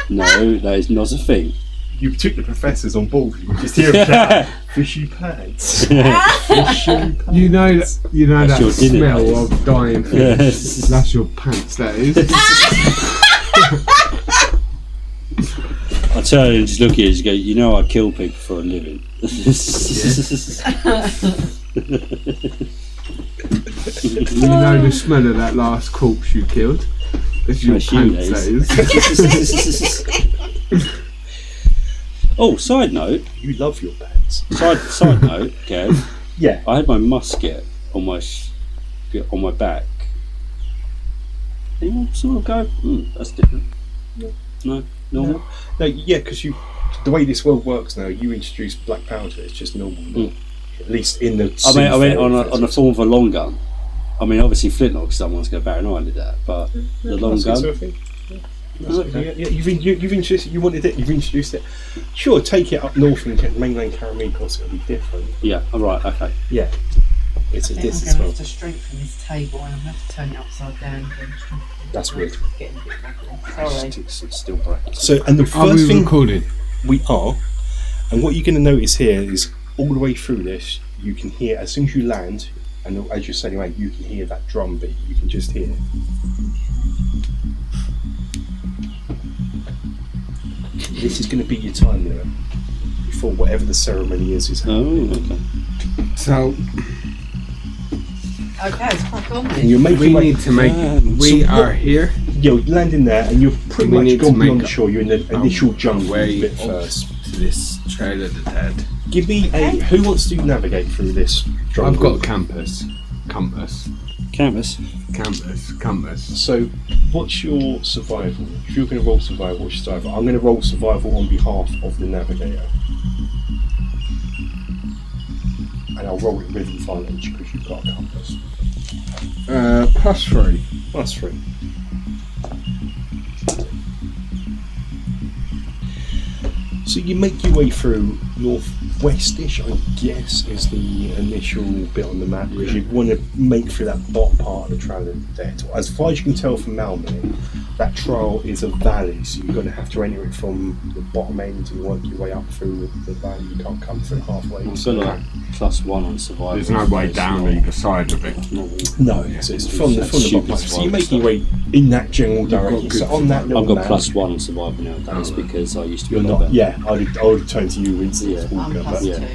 No, that is not a thing. You took the professors on board. You just hear them shout, "Fishy pants." Fishy pants. You know That's that your dinner, smell that is. of dying fish. Yes. That's your pants, that is. I turn and just look at you and just go, you know I kill people for a living. You know the smell of that last corpse you killed? It's your pants, that is. Oh, side note, You love your pants. side note, Kev, Yeah. I had my musket on my back. Anyone sort of go, that's different. No, normal. No, yeah, because the way this world works now, you introduce black powder. It's just normal. At least in the. I mean, on a form of a long gun. I mean, obviously flintlock. Someone's going to bat an eye at that, but the long gun. Yeah, you've introduced it. You wanted it. You've introduced it. Sure, take it up north and mainland Caribbean. Of course, it'll be different. Yeah, all right, okay. Yeah, it's a I think this I'm as going to well. have to strengthen this table and I'm going to have to turn it upside down again. That's weird. Getting a bit wobbly. Sorry. It's still bright. So, and the Are first we thing recording? we are, And what you're going to notice here is all the way through this, you can hear, as soon as you land, and as you're sailing away, you can hear that drum beat. You can just hear it. This is going to be your time limit before whatever the ceremony is happening. Oh, okay. So Okay, let's crack on And then. you're making we way- need to make. We So are what- here. You're landing there, and you've pretty We much need gone to make beyond the shore. You're in the initial jungle way bit up first. to this Trail of the Dead. Give me Okay. who wants to navigate through this jungle? I've got compass. Compass. Canvas. So, what's your survival? If you're going to roll survival, what's your survival? I'm going to roll survival on behalf of the navigator. And I'll roll it with advantage because you've got a compass. +3. +3. So you make your way through northwestish, I guess, is the initial bit on the map, because you want to make through that bottom part of the Trail of the Dead. As far as you can tell from Malmö, that trail is a valley, so you're going to have to enter it from the bottom end and work your way up through the valley. You can't come through halfway. I've got like +1 on survival. There's no way down either side of it. No, so it's from the Stupid bottom. So you're survival making your way in that general direction. good So on that little I've got map, +1 on survival nowadays because I used to be you're a not. combat. Yeah, I would turn to you instantly, Yeah. I'm Walker, but +2. yeah.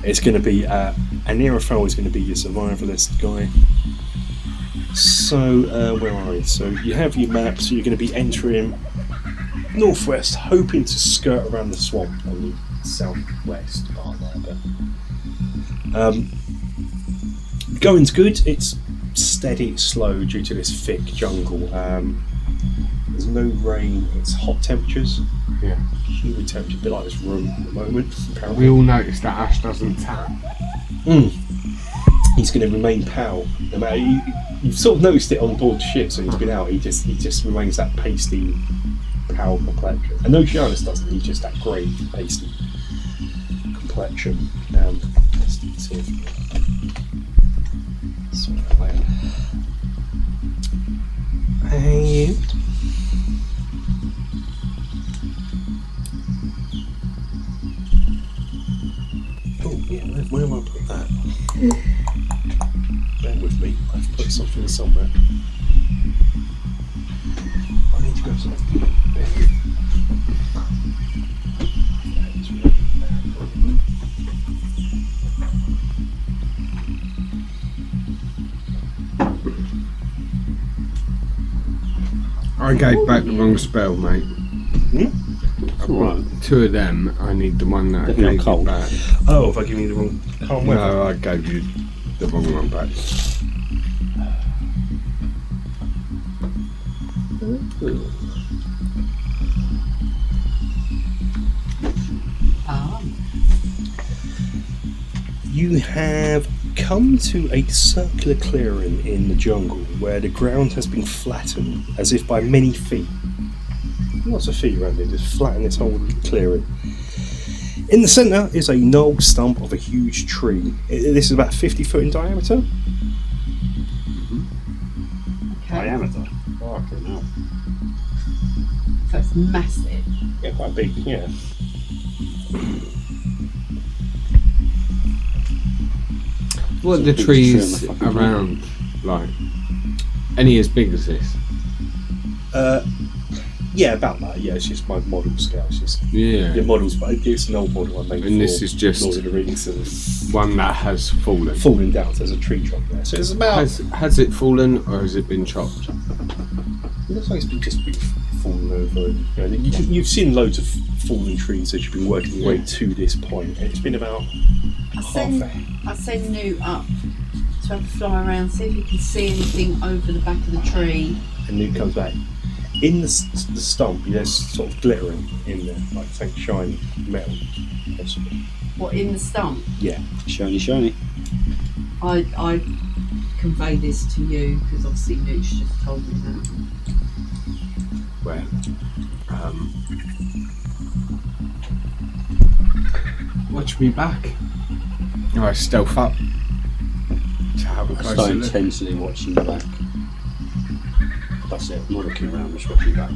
it's going to be Anirafel is going to be your survivalist guy. So where are you? So you have your map. So you're going to be entering northwest, hoping to skirt around the swamp on the southwest part there. But going's good. It's steady, it's slow due to this thick jungle. There's no rain. It's hot temperatures. Yeah. Humid temperature, a bit like this room at the moment. Apparently. We all noticed that Ash doesn't tap. He's going to remain pale. No matter you've sort of noticed it on board the ship, so he's been out. He just remains that pasty, pale complexion. And Oceanus doesn't. He's just that grey, pasty complexion. Let's see if sort that way out. Hey. Oh yeah, where have I put that? Bear with me, I've put something somewhere. I need to grab something. There you go. I gave back the wrong spell, mate. It's alright. 2 of them. I need the one that I Definitely gave not you cold. back. Oh, if I give you the wrong calm weather. No, I gave you the wrong one back. Ah, You have come to a circular clearing in the jungle where the ground has been flattened as if by many feet. Lots of feet around it, just flatten this whole clearing. In the centre is a gnarled stump of a huge tree. This is about 50 foot in diameter. okay. Diameter. Fucking hell. So it's massive. Yeah, quite big, yeah. What are the It's a big trees tree on the fucking around like? Any as big as this? Yeah, about that. Yeah, it's just my model scale. It's just Yeah. the models, but it's an old model I made. And this for is just- Lord of the Rings and One that has fallen. falling down. So there's a tree trunk there. So it's about. Has it fallen or has it been chopped? It looks like it's been just been fallen over. And, you've seen loads of fallen trees as you've been working your way to this point. And it's been about I send Newt up to have a fly around, see if he can see anything over the back of the tree. and Newt comes back. In the stump, there's sort of glittering in there, like faint shiny metal, possibly. What, in the stump? Yeah. Shiny, shiny. I convey this to you because obviously Newt's just told me that. Well, watch me back. I stealth up to have a I closer start look. intensely watching the back. That's it. I'm not looking around, I'm just watching back.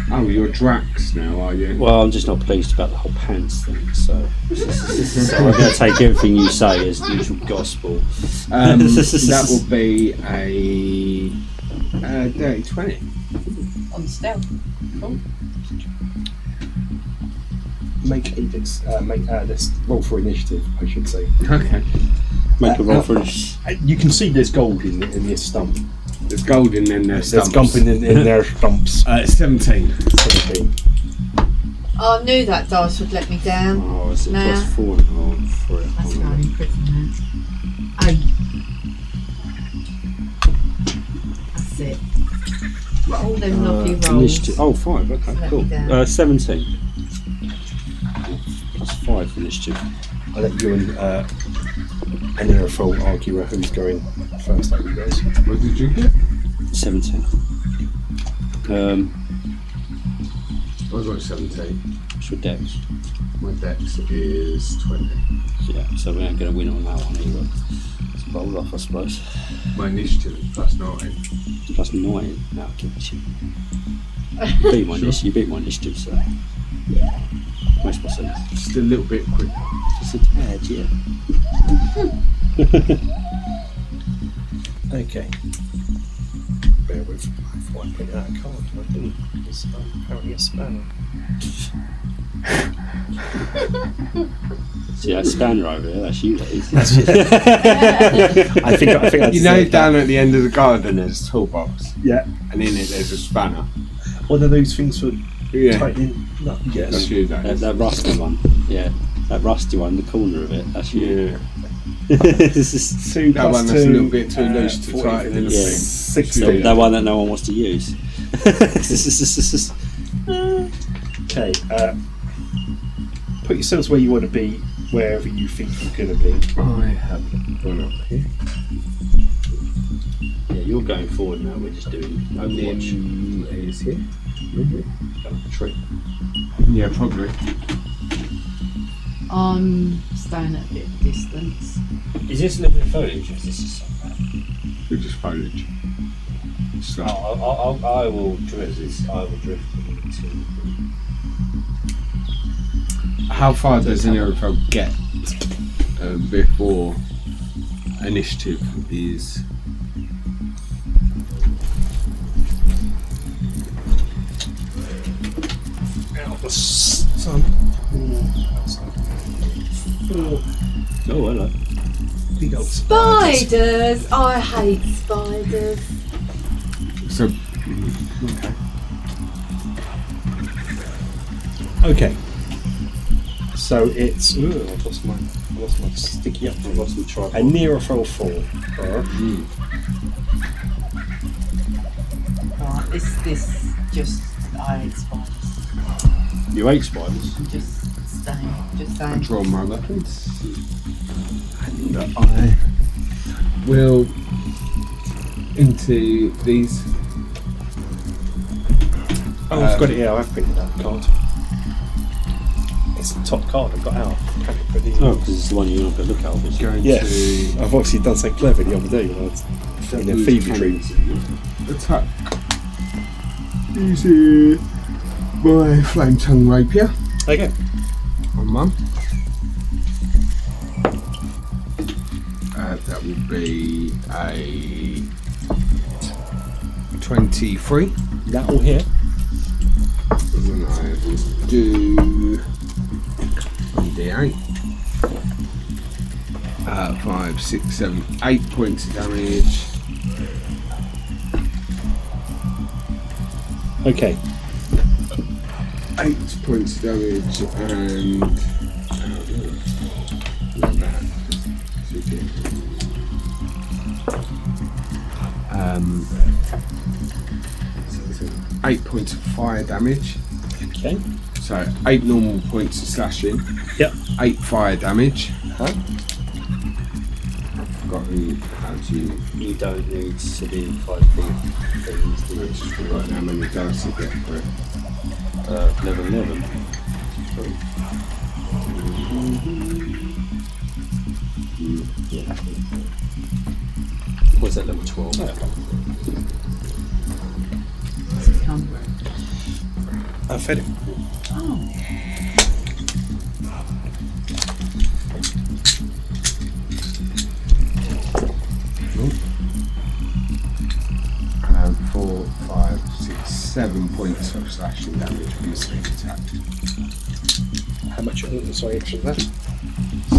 Oh, you're Drax now, are you? Well, I'm just not pleased about the whole pants thing, so I'm going to take everything you say as usual gospel. That will be a dirty 20. On stealth. Cool. Make this roll for initiative, I should say. Okay. Make a roll for it. You can see there's gold in this stump. There's gold in there. There's gold in their stumps. 17. 17. I knew that dice would let me down. Oh, is it Nah. plus 4 for it? That's not any quicker than that. 8. That's it. All them lovely rolls. Initiative. Oh, 5. Okay, Let cool. me down. 17. Plus 5 for initiative. I'll let you and Intrepid argue who's going first out of you guys. What did you get? 17. I got 17. What's your dex? My dex is 20. Yeah, so we ain't going to win on that one either. It's rolled off, I suppose. My initiative is plus 9. Plus 9. No, I'll give it to you. You beat my initiative, so. Makes more sense. Just a little bit quicker. Just a tad, yeah. Okay. Bear with me before I print out a card. I didn't. It's apparently a spanner. See that spanner over there? That's you, that is. I think I You know, down at the end of the garden there's a toolbox, Yeah. and in it there's a spanner. One of those things for Yeah. tightening. No, yes. That's you, that is. That rusty one. Yeah. That rusty one, the corner of it. That's you. Yeah. This is 2 That plus one that's a 2, little bit too loose to 40, tighten in the Yeah. thing. 16. that one that no one wants to use. Okay. Put yourselves where you want to be, wherever you think you're going to be. I have gone up here. Yeah, you're going forward now. We're just doing Overwatch. Is here? Maybe. Tree. Yeah, probably. I'm staying at a bit of distance. Is this living foliage or is this just We're just foliage. So, I will drift this. I will drift into. how far does Intrepid get before initiative is? Out the sun. Oh, hello. Big old Spiders! I hate spiders. So, Okay. So it's. Ooh, I lost my sticky up. I've lost my tripod. A nearer fold 4. Right, this just I hate spiders. You hate spiders? Just staying. I draw my weapons. And I will into these. oh, I've got it here. I've printed that card. It's the top card I've got out. Oh, because it's the one you're not going to look at, obviously. Going Yeah. to I've obviously done so clever the other day. You know, in a fever dream. attack. Using my flame tongue rapier Okay. on one. That would be a 23. That all here. And then I will do 1d8. 5, 6, 7, 8 points of damage. Okay. 8 points of damage and. Not bad. 8 points of fire damage. Okay. So 8 normal points of slashing. Yep. 8 fire damage. Huh? Got the how to You don't need to do 5 things, do you? just forgotten how many dice you get for it. Level 11. Yeah. What's that, level 12? Come. I fed him. Oh. 4, 5, 6, 7 points of slashing damage from the sneak attack. How much? Sorry, extra that.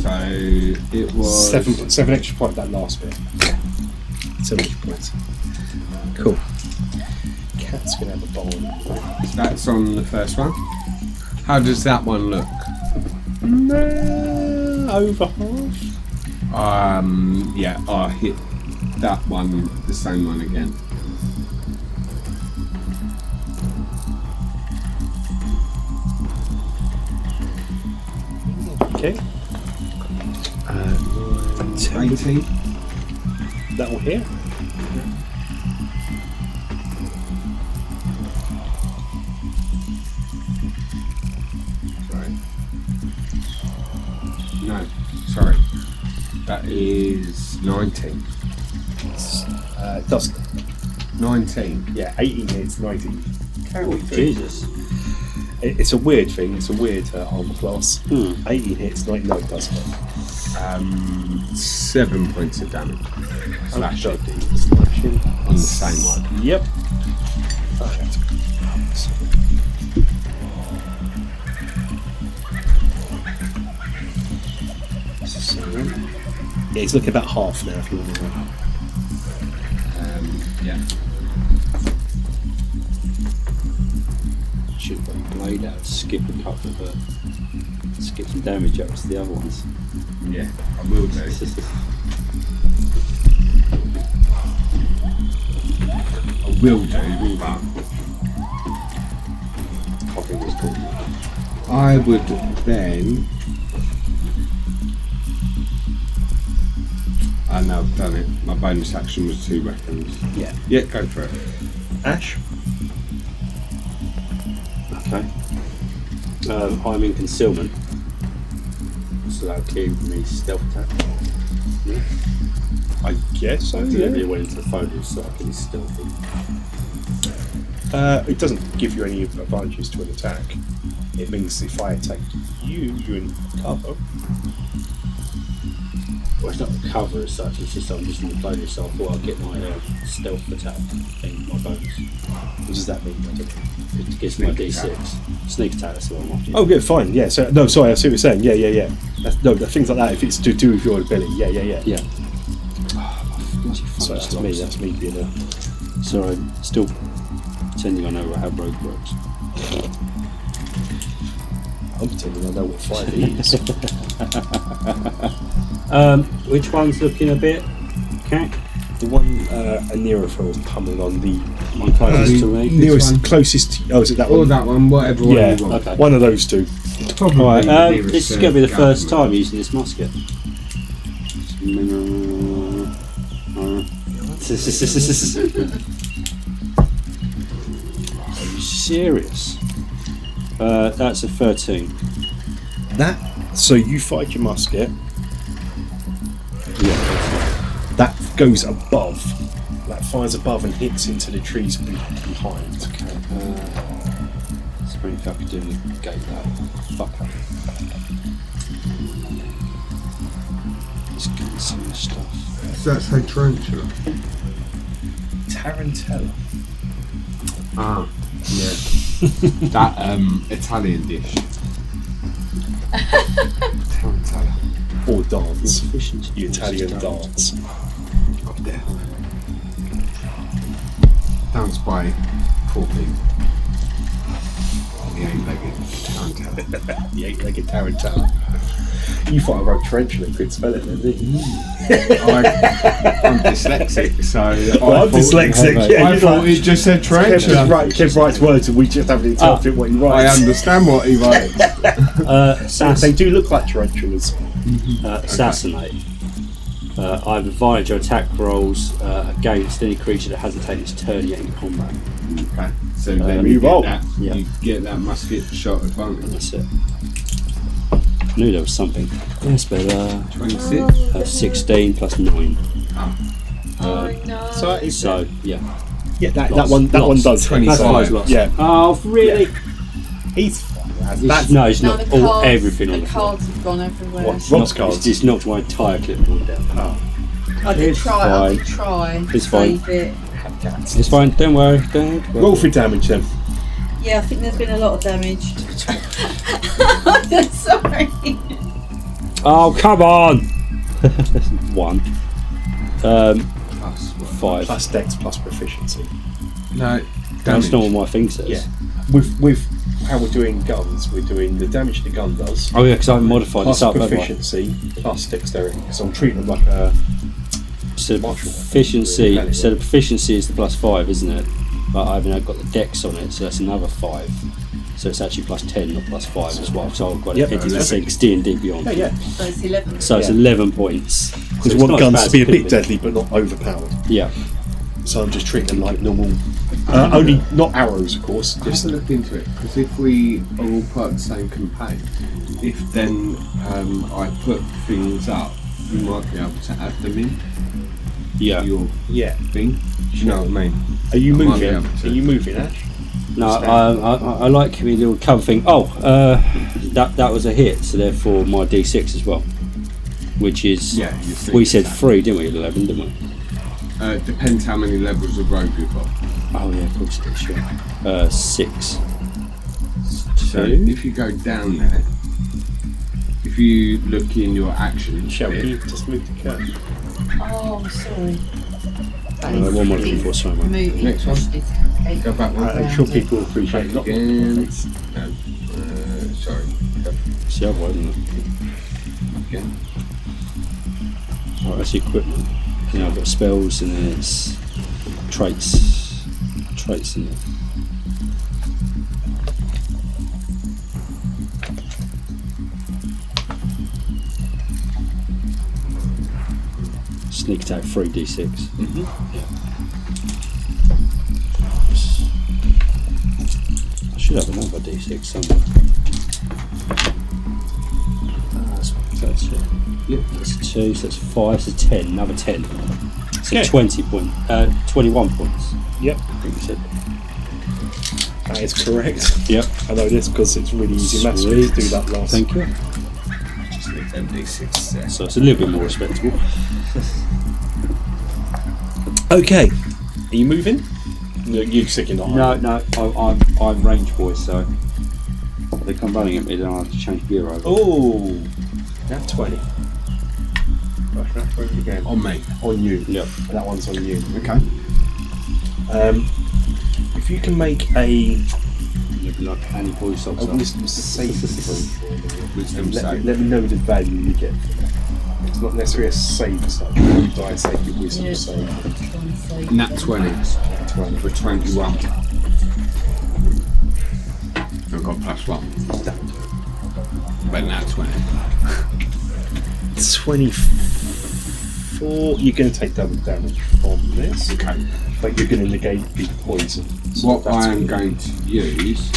So it was 7 extra points. That last bit. 7 extra points. Cool. Cat's gonna have a bowl. That's on the first one. How does that one look? Over half. Yeah, I'll hit that one, the same one again. Okay. 18. That will hit. Sorry. No, sorry. That is 19. It does. 19. Yeah, 18 hits, 19. Oh, Jesus. It's a weird thing. It's a weird armor class. 18 hits, 19. No, it does hit. 7 points of damage. Slashing Slashing. on the same one. Yep. Yeah, he's looking about half now. If you want to know. Yeah. Should have got a blade out, skip a couple of skip some damage up to the other ones. Yeah, I will do. I will do, but Coughing was cool. I would then. I know I've done it. My bonus action was 2 weapons. Yeah. Yeah, go for it. Ash. Okay. I'm in concealment, so that'll give me stealth attack. Yeah. I guess so. I deliberately Yeah. went into the foliage so I can stealth him. It doesn't give you any advantages to an attack. It means if I attack you, you're in cover. Well, it's not cover as such, it's just I'm just in the foliage, so I thought I'd get my stealth attack thing, my bonus. What does that mean? I don't know. It gives me a D6. Sneak attack, that's what I'm after. Oh, good, fine. Yeah. So no, sorry. I see what you're saying. Yeah. Things like that. If it's to do with your ability. Yeah. Yeah. So that's me. That's me being a. Sorry, still pretending I know how rogue works. I'm pretending I know what 5 is. Which one's looking a bit cack? The one Anerophil pummeled on the Closest to me. nearest, one? closest. Oh, is it that Or one? that one, whatever one Yeah. you want. Okay. One of those two. Probably Alright, the nearest, this is going to be the first government. time using this musket. Are you serious? That's a 13. That. So you fired your musket. Yeah. That goes above. That fires above and hits into the trees behind. Spring if I could do the gate that. Fuck up. Just give me some of this stuff. So that's a tarantula. Tarantella. Ah, yeah. That Italian dish. Tarantella. Or dance. Efficiency. The Italian dance. Up there. Danced by 4 people. The 8-legged tarantella. The 8-legged tarantella. You thought I wrote tarantula and couldn't spell it then, didn't you? I'm dyslexic, so Well, I'm dyslexic, yeah. I thought he just said tarantula. Kev writes words and we just have to interpret what he I writes. understand what he writes. They do look like tarantulas. Assassinate. I have advantage on attack rolls against any creature that hasn't taken its turn yet in combat. Okay, so then you you roll. get that. Yeah. You get that musket shot advantage. That's it. I knew there was something. Yes, but 26. 16 plus 9. Oh no. So that is So, yeah. yeah, that Lots, one lots. does. 25 That's lots. Yeah. Oh, really? He's fine. No, it's not the all cards, everything on the the floor. cards have gone everywhere. What? Rob's cards? It's knocked my entire clipboard down. I did It's try. I did fine. try. It's fine. Save it. It's fine, don't worry. Don't worry. Roll for damage then. Yeah, I think there's been a lot of damage. Sorry. Oh, come on! 1. Plus what? 5. Plus dex plus proficiency. No, That's damage. not what my thing says. Yeah. With how we're doing guns, we're doing the damage the gun does. Oh yeah, because I modified Plus this up, haven't I? proficiency plus dexterity. So I'm treating them like a So the martial. proficiency, Really? so the proficiency is the +5, isn't it? But I haven't got the dex on it, so that's another 5. So it's actually +10, not +5 as well. So I've got Yep. it into 6 D&D Beyond. Yeah, yeah. So it's 11. So it's Yeah. 11 points. Because So we want it's not as guns bad to be a as it bit could deadly, but not overpowered. Yeah. So I'm just treating them like normal. Only not arrows, of course. Just Just look into it, because if we are all part of the same campaign, if then I put things up, you might be able to add them in Yeah. your yeah. thing. Do you know what I mean? Are you I might be moving? able to. Are you moving, Ash? No, I like the little cover thing. Oh, that was a hit, so therefore my D6 as well. Which is, Yeah, you see. we said 3, didn't we? 11, didn't we? Depends how many levels of rogue you've got. Oh yeah, of course it is, sure. 6. So 2. if you go down there, if you look in your actions, Shall bit, we just move the curve? Oh, sorry. What am I looking for? Sorry, mate. Moving. Next one. Go back one. I'm sure people appreciate not Again. No. Sorry. Go It's the other way, isn't it? again. Right, that's the equipment. You know, I've got spells and then it's traits. Traits in there. Sneak attack 3d6. I should have another d6 somewhere. That's it. Yep. That's 2, so that's 5, so 10, another 10. So Okay. 21 points, Yep, I think you said. that is correct. Yep. I know this because it's really easy maths to Sweet. do that last. Thank you. Just leave them D6 there. So it's a little bit more respectable. Okay, are you moving? No, you're sick not. No, I'm range boy, so if they come running at me, then I'll have to change gear over. Oh, now 20. Rush that through again. On me. On you. Yep. That one's on you. Okay. If you can make a Maybe like Annie Boy socks up. wisdom save throw, Wisdom let save. me know the value you get. It's not necessarily a save as such. You die save your wisdom Yeah. save. Nat 20 for 21. I've got +1. But nat 20. 24. You're going to take double damage from this, Okay. but you're going to negate the poison. So What that's I am gonna- going to use.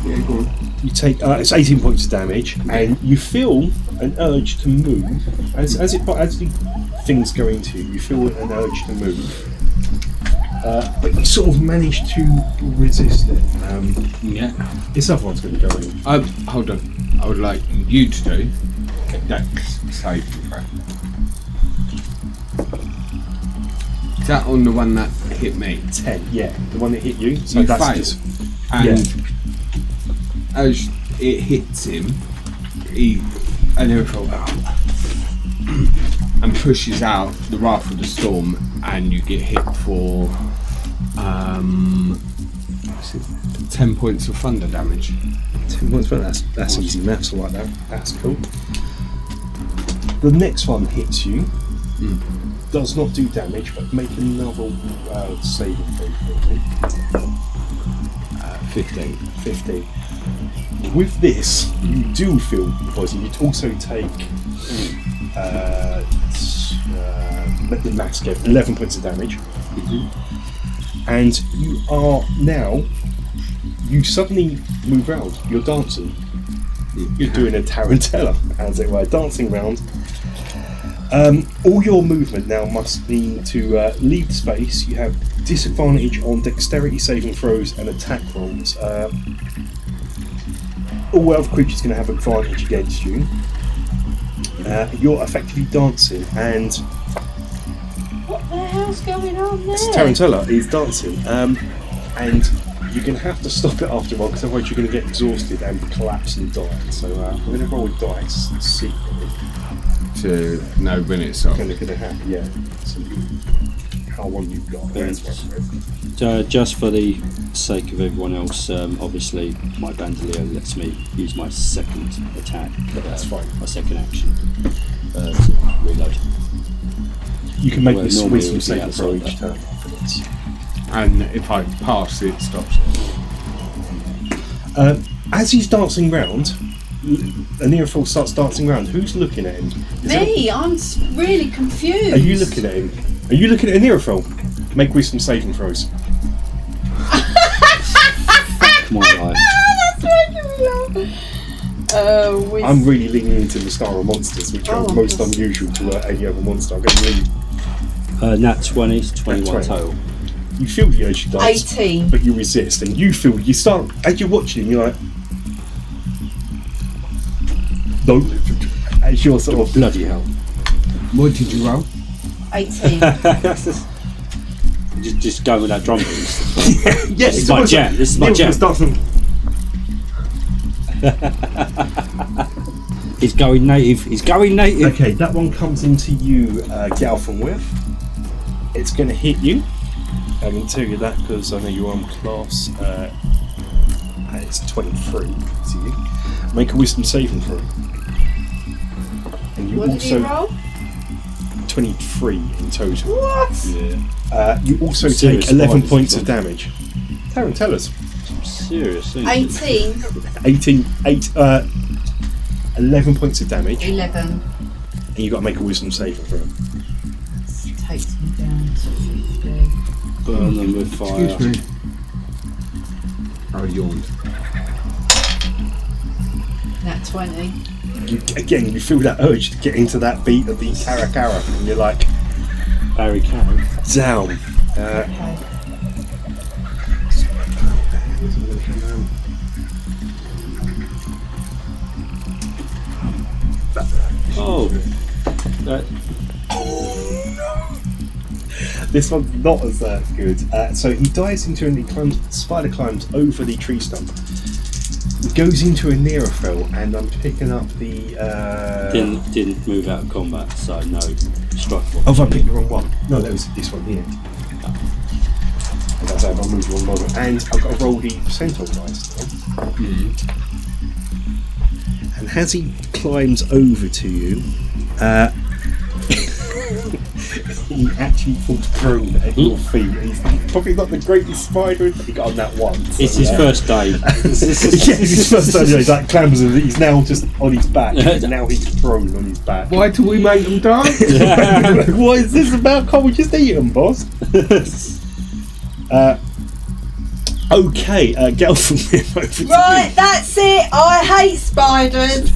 Yeah, go on. You take it's 18 points of damage, and you feel an urge to move as the things go into you. You feel an urge to move, but you sort of manage to resist it. Yeah. This other one's going to go in. Hold on. I would like you to do a dex save throw. Is that on the one that hit me? 10, yeah, the one that hit you. So You that's fail. just And as it hits him, he and pushes out the Wrath of the Storm, and you get hit for 10 points of thunder damage. 10 points, but that's easy maths. I like that. That's cool. The next one hits you. Does not do damage, but make another saving throw for me. 15. 15. With this, you do feel the poison. You'd also take let the max get 11 points of damage, and you are now. You suddenly move around. You're dancing. You're doing a tarantella, as it were, dancing round. All your movement now must be to leave the space. You have disadvantage on dexterity saving throws and attack rolls. All elf creatures are going to have advantage against you. You're effectively dancing, and What the hell's going on there? Tarantella is dancing, and you're going to have to stop it after a while, because otherwise you're going to get exhausted and collapse and die. So I'm going to roll with dice and see To know when it's off. what's going to happen. Yeah. So how long you've got. Just for the sake of everyone else, obviously my bandolier lets me use my second attack. That's fine. My second action to reload. You can make Well, this normally wisdom it would be saving throw outside each turn afterwards. And if I pass, it stops. As he's dancing round, Nearfall starts dancing round. Who's looking at him? Me, I'm really confused. Are you looking at him? Are you looking at Nearfall? Make wisdom saving throws. My life. That's making me laugh. I'm really leaning into Mystara monsters, which are most unusual to any other monster. I'm going to leave. Nat 20, 21 20. total. You feel the urge to dance, 18. but you resist, and you start, as you're watching him, you're like, no, as you're sort of, Bloody hell. What did you roll? 18. just go with that drum beat. yes, This is my jam. This is my jam. He's going native. He's going native. Okay, that one comes into you, Galfin with. It's going to hit you. I can tell you that because I know you're on class. And it's 23 to you. Make a wisdom saving throw. And you What did also you roll? 23 in total. What? Yeah. You also Serious take 11 spiders, points of man. damage. Taryn, tell us. Serious. 18. 11 points of damage, 11. and you've got to make a wisdom saving throw. Takes me down to 50. Burn them with fire. Excuse me. I yawned. Nat 20. You feel that urge to get into that beat of the Karakara, and you're like, Barry Carey. down. Okay. Oh. That, This one's not as good. So he dives into and spider climbs over the tree stump. He goes into a Nearfell, and I'm picking up the. didn't move out of combat, so no strike. Oh, I picked the wrong one. No, that was this one here. That's how I moved the wrong one. And I've got to roll the percentile dice. And as he climbs over to you, he actually falls prone at your feet. He's probably not the greatest spider, but he got on that one. So, It's his first day. yeah, it's his first time. He's like clambers, and he's now just on his back. And now he's prone on his back. Why do we make them dance? What is this about? Can't we just eat them, boss? Okay, Gelfin, over to Right, that's it. I hate spiders.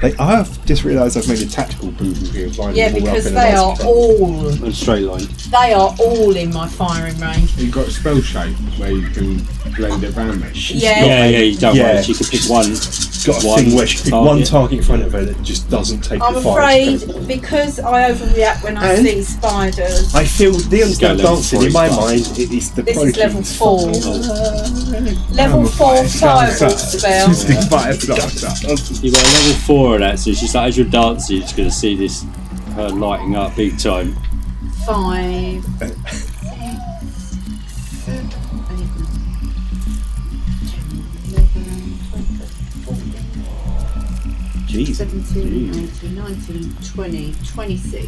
I have just realised I've made a tactical boo-boo here. Yeah, because they are all On straight line. they are all in my firing range. You've got a spell shape where you can blend it around it. Yeah. You don't Yeah. worry. She can pick one. Got a one thing where she picked one target in front of her that just doesn't take I'm the fire. afraid because I overreact when I And- see spiders. I feel the understand level dancing 4 in my is mind. It is the This is level 4. Level I'm a 4 fire fireball starter. spell. Just the fire starter. You got a level 4 of that, so it's just like as you're dancing, you're just going to see this her lighting up big time. 5. Jesus. 17, 18, 19, 20, 26.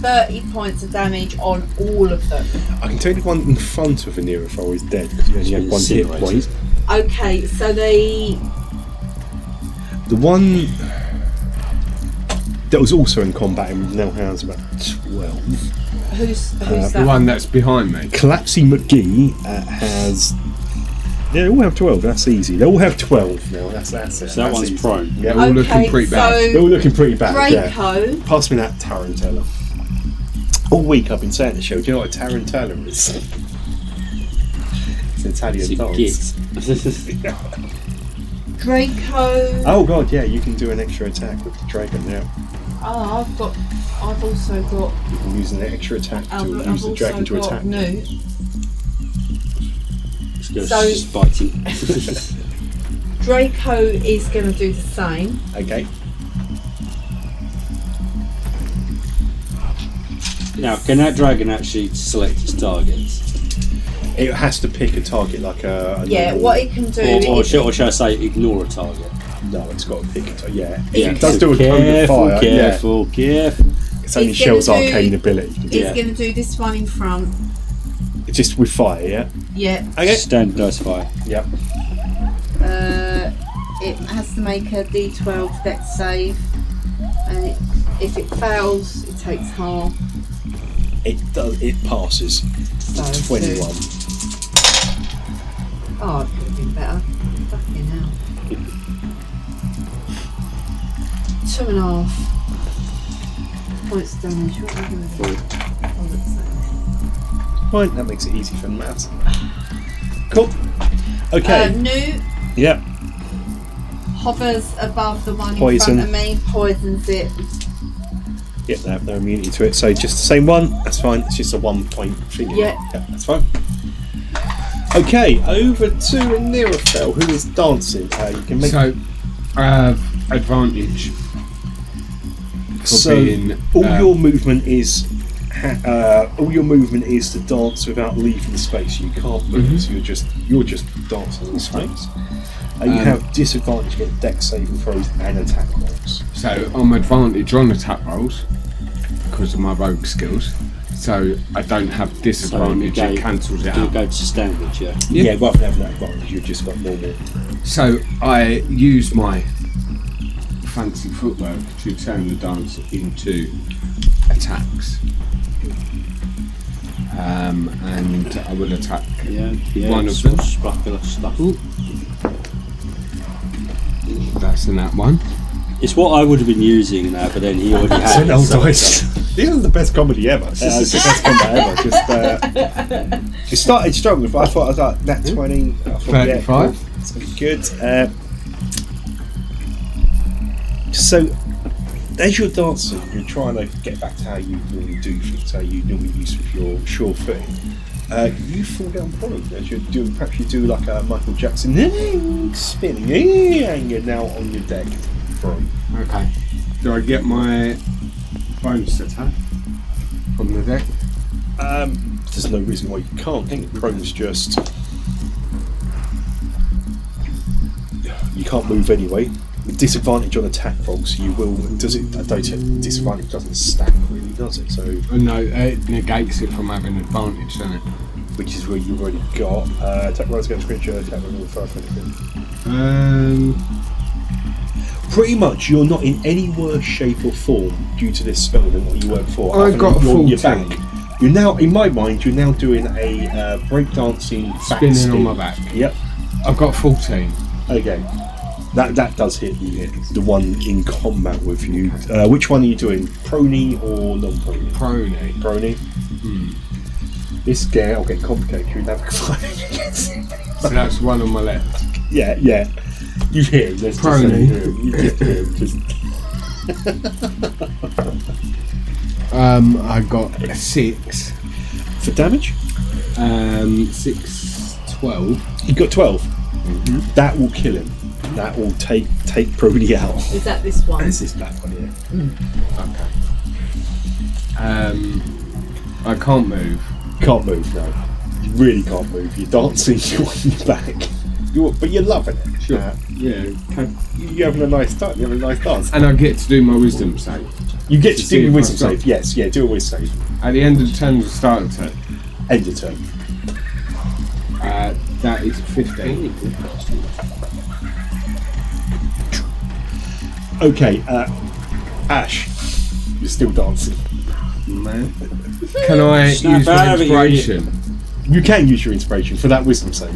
30 points of damage on all of them. I can tell you the one in front of Nearfell is dead because he only had one hit point. Okay, so they. The one that was also in combat and now has about 12. Who's The that? one that's behind me. Collapsy McGee has Yeah, they all have 12. That's easy. They all have 12 now. That's it. So that That's one's easy. prone. Yeah, All looking pretty bad. they're all looking pretty bad. Yeah. Draco. Pass me that tarantella. All week I've been saying to the show, do you know what a tarantella is? It's an Italian dance. Draco. Oh god, yeah, you can do an extra attack with the Dragon now. Oh, I've also got. You can use an extra attack to I've use the dragon to also got attack. Newt. So just biting. Draco is going to do the same. Okay. Now, can that dragon actually select its targets? It has to pick a target like a Yeah, normal- what it can do Or is shall I say ignore a target? No, it's got to pick a target. Yeah. Yeah. It does do a cone of fire. Careful. It's only It's gonna Shell's do- arcane ability. it's Yeah. going to do this one in front. It's just with fire, yeah? Yeah. Okay. Standardized fire. Yep. It has to make a D12 dex save, and if it fails, it takes half. It passes. So 21. Oh, it could have been better. Fucking hell. 2.5 points of damage. What am I going to do? Oh, that's that. Fine, that makes it easy for the maths. Cool. Okay. Newt Yep. hovers above the one Poison. in front of me, poisons it. Yep, they have no immunity to it. So just the same one. That's fine. It's just a 1 point thing. Yeah. Yep, that's fine. Okay, over to Nirafel, who is dancing. You can make So, I have advantage for being. all your movement is to dance without leaving space. You can't move, so you're just dancing in space. You have disadvantage against dex saving throws and attack rolls. So I'm advantage on attack rolls because of my rogue skills. So I don't have disadvantage. So It cancels it Do you out. go to standard, yeah? Yeah, rather than having that advantage, you've just got normal. So I use my fancy footwork to turn the dance into attacks. And I will attack Yeah. one of them. Sparkler stuff. That's in that one. It's what I would have been using now, but then he already It's had an it. old so- dice. This is the best comedy ever. This is the best comedy ever. Just, it started strong. But I thought I was like, that 20. I thought, 35. cool. It's going to be good. So, as you're dancing, you're trying to get back to how you normally do things, how you normally use with your sure footing. You fall down prone as you're doing. Perhaps you do like a Michael Jackson spinning, and you're now on your deck prone. Okay. Do I get my bonus attack from the deck? There's no reason why you can't. Can you? Prone's just you can't move anyway. With disadvantage on attack rolls, you will. Does it? I don't think disadvantage doesn't stack really, does it? So, No, it negates it from having advantage, doesn't it? which is where you've already got attack rolls against creature, attack rolls with fire anything. Pretty much, you're not in any worse shape or form due to this spell than what you were before. I other than got you're on your 14. back. You're now, in my mind, you're now doing a breakdancing back Spinning spin. on my back. Yep. I've got 14. Okay. That does hit the one in combat with you. Which one are you doing? Prony or non-prony? Prony. Prony. This game will get complicated. You'd have So that's one on my left. yeah. You hear him. Let's just say Prony. you hear him. You just hear him. Just I got a 6. for damage. 6, 12. You got 12. That will kill him. That will take Prony out. Is that this one? This is that one here. Okay. I can't move. Can't move, no. You really can't move. You're dancing, you're on your back. But you're loving it. Sure. Yeah. Okay. You're having a nice time. You're having a nice dance. And I get to do my wisdom save. You get to see do your if wisdom I've got- save. Yes, yeah, do a wisdom save. At the end of the turn, the start of the turn. End your turn. That is 15. Okay, Ash, you're still dancing. Man. Can I Snap use out my of it, you inspiration? You can use your inspiration for that wisdom save.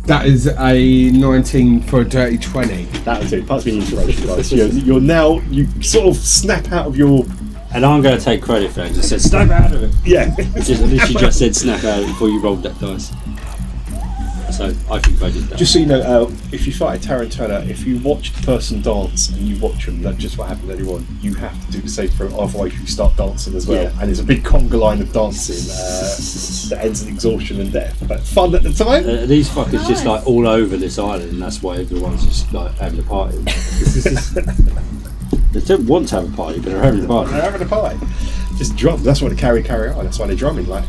That is a 19 for a dirty 20. That was it. Pass me the inspiration dice. You're now, you sort of snap out of your... And I'm going to take credit for it. I said, snap out of it. Yeah. Just, literally just said snap out of it before you rolled that dice. So I think I did that. Just so you know, if you fight a tarantella, if you watch the person dance and you watch them, that's just what happened to anyone, you have to do the same throw, otherwise you start dancing as well. Yeah. And there's a big conga line of dancing that ends in exhaustion and death. But fun at the time. These fuckers just like all over this island, and that's why everyone's just like having a party. They don't want to have a party, but they're having a party. They're having a party. Just drums. That's why they carry on. That's why they're drumming. Like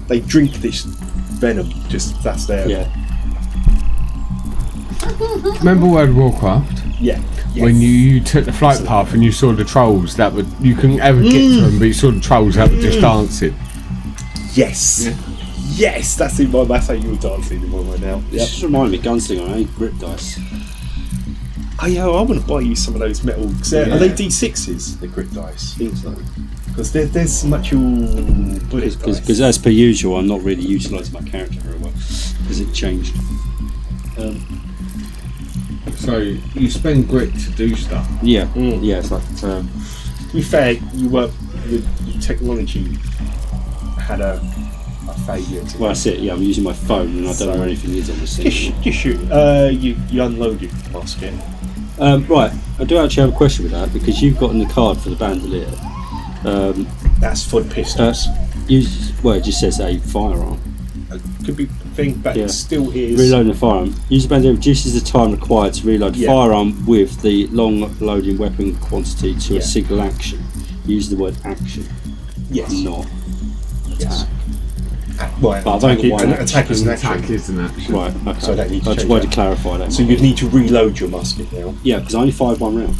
they drink this venom. Just that's their. Yeah. Remember World of Warcraft? Yeah. Yes. When you took the flight path and you saw the trolls that would you couldn't ever get to them, but you saw the trolls that were just dancing. Yes. Yeah. Yes. That's how you were dancing in my mind now. This just reminded me of Gunslinger. I hate grip dice. Oh yeah, I want to buy you some of those metal. Are they D6s? The grip dice. I think so. Because there's some actual bullet dice. Because as per usual, I'm not really utilising my character very well because it changed. So you spend grit to do stuff. Yeah, yeah. It's like to be fair, your technology had a failure. Well, that's it. Yeah, I'm using my phone and I don't know where anything is on the scene. Just shoot. You unload your musket. Right, I do actually have a question with that because you've gotten the card for the bandolier. That's for the pistols. It just says a firearm. Could be a thing, but it still is. Reloading the firearm. Use the bandolier reduces the time required to reload the firearm with the long loading weapon quantity to a single action. Use the word action. Yes. Not attack. Yes. Right, But attack is an action. Attack is an action. Right, okay. So I don't need to I just change wanted that. to clarify that. So you'd need to reload your musket now. Yeah, because I only fired one round.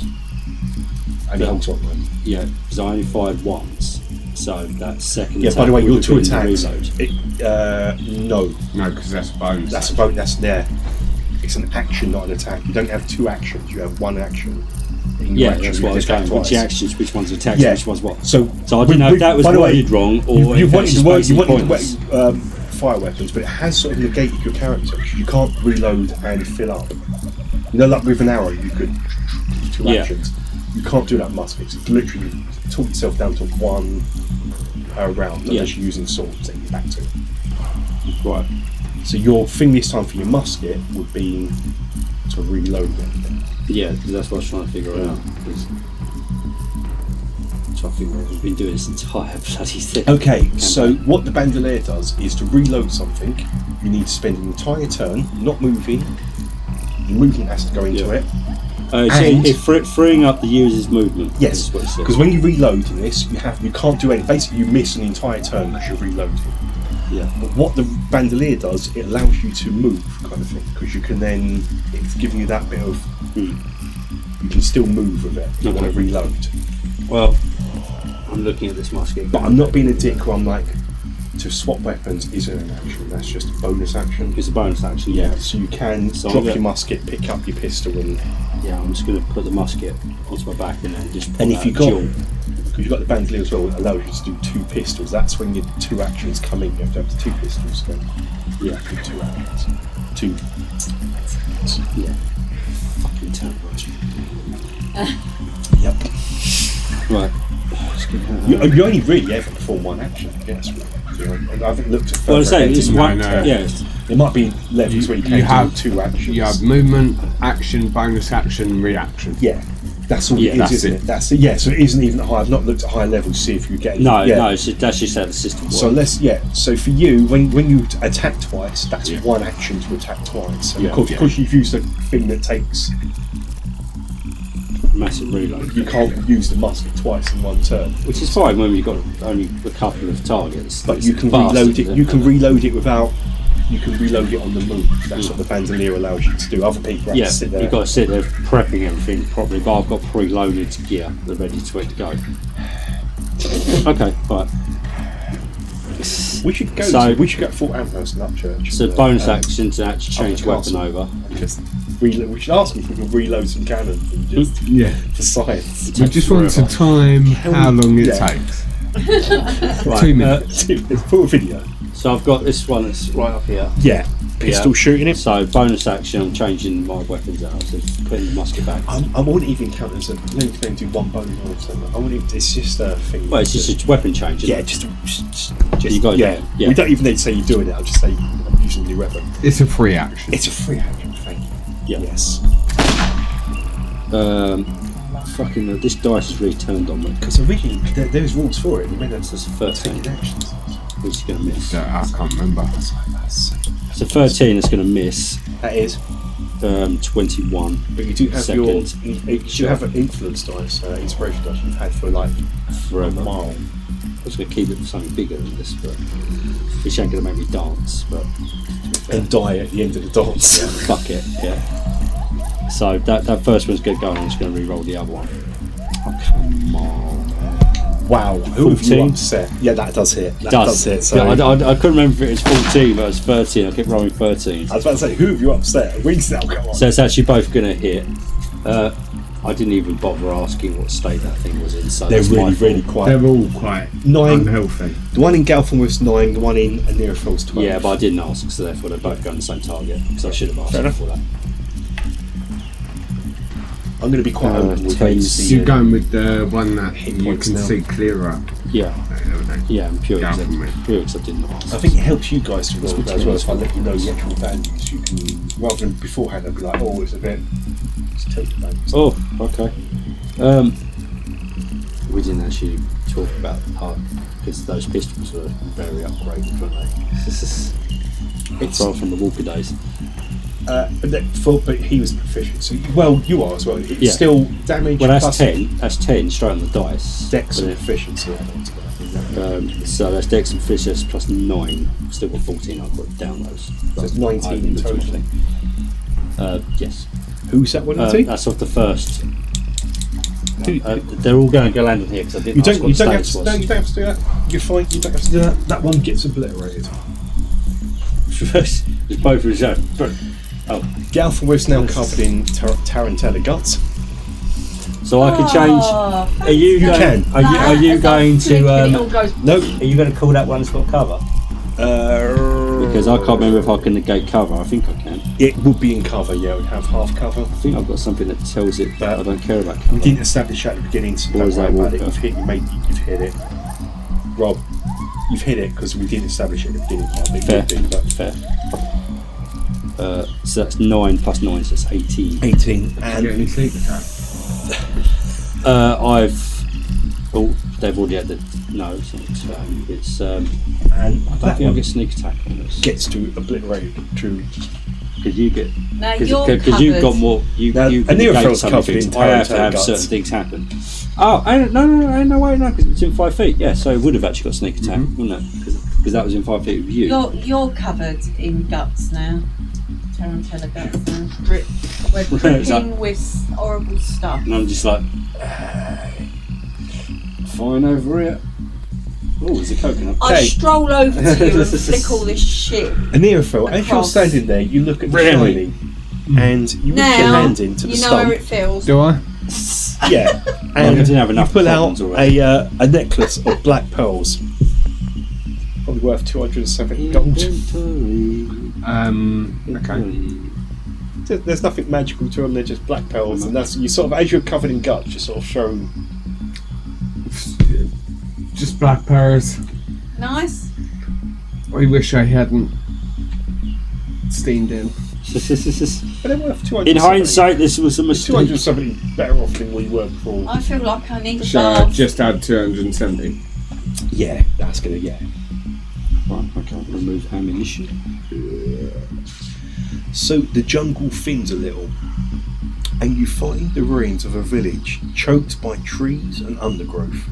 And hold on then. Yeah, because I only fired once. So that second Yeah, attack by the way, would your have two been attacks. reload. No. No, because that's a bonus. That's a bonus. That's there. It's an action, not an attack. You don't have two actions. You have one action. Yeah, that's what I was going. Which actions? Which one's attacks? Yeah. Which one's what? So I didn't know if that was worded wrong or you if wanted that's the word. just You basically wanted pointless. fire weapons, but it has sort of negated your character. You can't reload and fill up. You know, like with an arrow, you could two actions. You can't do that with muskets. It's literally talk yourself down to one round unless you're using swords. Then you're back to it. Right. So your thing this time for your musket would be to reload it. Yeah, that's what I was trying to figure out. So I think we've been doing this entire bloody thing. Okay, so what the bandolier does is to reload something, you need to spend an entire turn not moving. Your movement has to go into it. So if freeing up the user's movement. Yes, is what it says. because when you reload in this, you can't do anything. Basically, you miss an entire turn because you're reloading. Yeah. But what the bandolier does, it allows you to move, kind of thing, because you can then, it's giving you that bit of, you can still move with it. You want to reload. Well, I'm looking at this musket. But I'm not being a dick where I'm like, to swap weapons isn't an action, that's just a bonus action. It's a bonus action, yeah. So you can drop your musket, pick up your pistol, and I'm just going to put the musket onto my back and then just pull and if out you a got, duel. because you've got the bandolier as well, it allows you to do two pistols. That's when your two actions come in. You have to have the two pistols. Then you have to do two actions. Two. Yeah. Fucking terrible. Yep. Right. You only really ever perform one action. Yes. I haven't looked at. Well, I'm saying it's one. no. Yes. There might be levels where you can have do two actions. You have movement, action, bonus action, reaction. Yeah. That's all it is, that's isn't it? That's it. Yeah. So it isn't even high. I've not looked at higher levels to see if you get. No, that's just how the system works. So So for you, when you attack twice, that's one action to attack twice. And of course, you've used a thing that takes. Massive reload. You can't use the musket twice in one turn. Which is fine when you've got only a couple of targets. But you can reload it. You can reload it without. You can reload it on the move. That's what the bandolier allows you to do. Other people have to sit there. You've got to sit there prepping everything properly. But I've got pre-loaded gear. They're ready to go. Okay, right. We should go. We should go to Fort Amherst and Upchurch. So bonus action to actually change weapon over. Just we should ask if we can reload some cannons and just for science. We just want to time how long it takes. Right, 2 minutes. 2 minutes. Full video. So I've got this one that's right up here. Yeah. Pistol shooting him. So bonus action, I'm changing my weapons out. So putting the musket back. I wouldn't even count as a. Let me do one bonus or something. I wouldn't. It's just a thing. Well, it's just a weapon change. Isn't Yeah, it? just You got yeah. yeah. We don't even need to say you're doing it. I'll just say I'm using the new weapon. It's a free action. It's a free action. Thank you. Yeah. Yes. Fucking this dice is really turned on me. Because originally there's rules for it. You meant That's to 13. take actions. Which is going to miss. I can't remember. So 13 is going to miss. That is. 21. But you do have Second. you have an influence dice, inspiration dice you've had for like Forever. a mile. I was going to keep it for something bigger than this, but which ain't going to make me dance. But And die at the end of the dance. fuck it, yeah. So that first one's good going. I'm just going to re-roll the other one. Oh, come on. Wow, who have you 14? upset? Yeah, that does hit. That Does. hit. So Yeah, I couldn't remember if it was 14, but it was 13. I kept rolling 13. I was about to say, who have you upset? Wings now, come on. So it's actually both going to hit. I didn't even bother asking what state that thing was in. So They're that's my really, fault. really quiet. They're all quite 9. unhealthy. The one in Galfenworth's 9, the one in Anirfell's 12. Yeah, but I didn't ask, so therefore they're both going the same target. So I should have asked Fair enough. for that. I'm going to be quite open with 10. these. So you're going with the one that Hit you points can now. see clearer. Yeah, yeah, and pure Yeah, because I didn't ask. I think it helps you guys to roll That's as well what if I let you know the actual values. You can, rather than beforehand, I'd be like, oh, it's a bit. It's total values. Oh, okay. We didn't actually talk about because those pistols were very upgraded, weren't they? It's Well, from the Walker days. but he was proficient. So, well, you are as well. It's Yeah. still damage. Well, that's plus 10. That's 10 straight on the dice. Dex But and it- efficiency. add-on to that, I think. So that's Dex and Fitness plus 9. Still got 14. I've got down those. So it's 19 in total. Yes. Who's that one to? That's off the first. They're all going to go land in here because I didn't You ask don't. what You the don't have status to. was. No, you don't have to do that. You're fine. You don't have to do that. That one gets obliterated. It's both reserved. But Galfenworth's now covered in tarantella guts. so I can change. Are you You going? can. Are you going It all to? goes. Nope. Are you going to call that one that's got cover? Because I can't remember if I can negate cover. I think I can. It would be in cover. Yeah, it would have half cover. I think I've got something that tells it that I don't care about We cover. didn't establish that at the beginning, so Or don't is worry that about it. Walker? You've hit it. Rob, you've hit it because we didn't establish it at the beginning part. It Fair. would be, but Fair. So that's 9 plus 9, so it's 18. 18 Get and any sleep attack? Oh, they've already had the. No, it's not. and I don't that think I one get sneak attack on this. gets to obliterate to. Because you get. Now Because you're you've got covered. more. You Now, can Anirfell's negate some covered things. in I have to tarantella have guts. certain things happen. Oh, no way, no, because it's in 5 feet. Yeah, so it would have actually got sneak attack, wouldn't it? Because that was in 5 feet of you. You're covered in guts now. Tarantella guts now. We're Is that- dripping with horrible stuff. And I'm just like, fine over here. Oh, there's a coconut. I Okay. stroll over to you and flick all this shit. Anirfell, as you're Across. standing there, you look at the Really? shiny, and you reach your Now, hand into the you know where stump. it feels. Do I? Yeah, I and didn't have you enough pull out problems already. a necklace of black pearls, probably worth 270 gold. Okay. There's nothing magical to them; they're just black pearls, and that's you sort of as you're covered in guts, you're sort of shown. Just black pearls. Nice. I wish I hadn't steamed in. But they're worth 270. In hindsight, this was a mistake. 270 better off than we were before. I feel like I need a So I bath. just add 270. Yeah, that's gonna Right, I can't remove ammunition. So the jungle thins a little, and you find the ruins of a village choked by trees and undergrowth.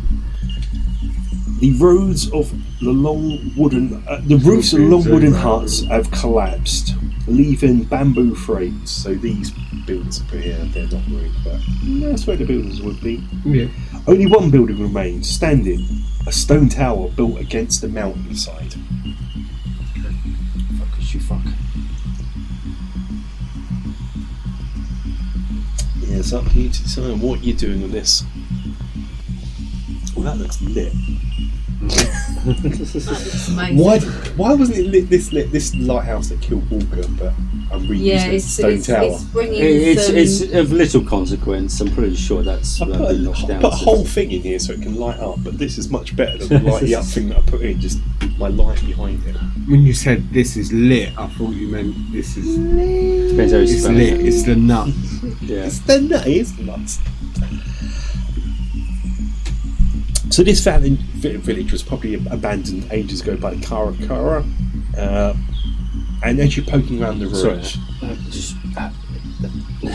The roads of the long wooden, the roofs of the long wooden huts have collapsed, leaving bamboo frames. So these buildings are put here, they're not ruined, but that's where the buildings would be. Yeah. Only one building remains standing, a stone tower built against the mountainside. Fuck as you fuck. Yeah, it's up to you to decide what you're doing with this. Well, that looks lit. It's amazing. Why wasn't it this lighthouse that killed Walker, but I'm reusing Yeah, it as it's, Stone it's, Tower? it's bringing It's of little consequence. I'm pretty sure that's I been knocked put down. a whole thing in here so it can light up, but this is much better than the lighty up thing that I put in. Just my light behind it. When you said this is lit, I thought you meant this is Depends how you it's spell lit. it. It's the nut. Yeah. It's nuts. So this village was probably abandoned ages ago by the Karakara, and as you're poking around the ruins, Just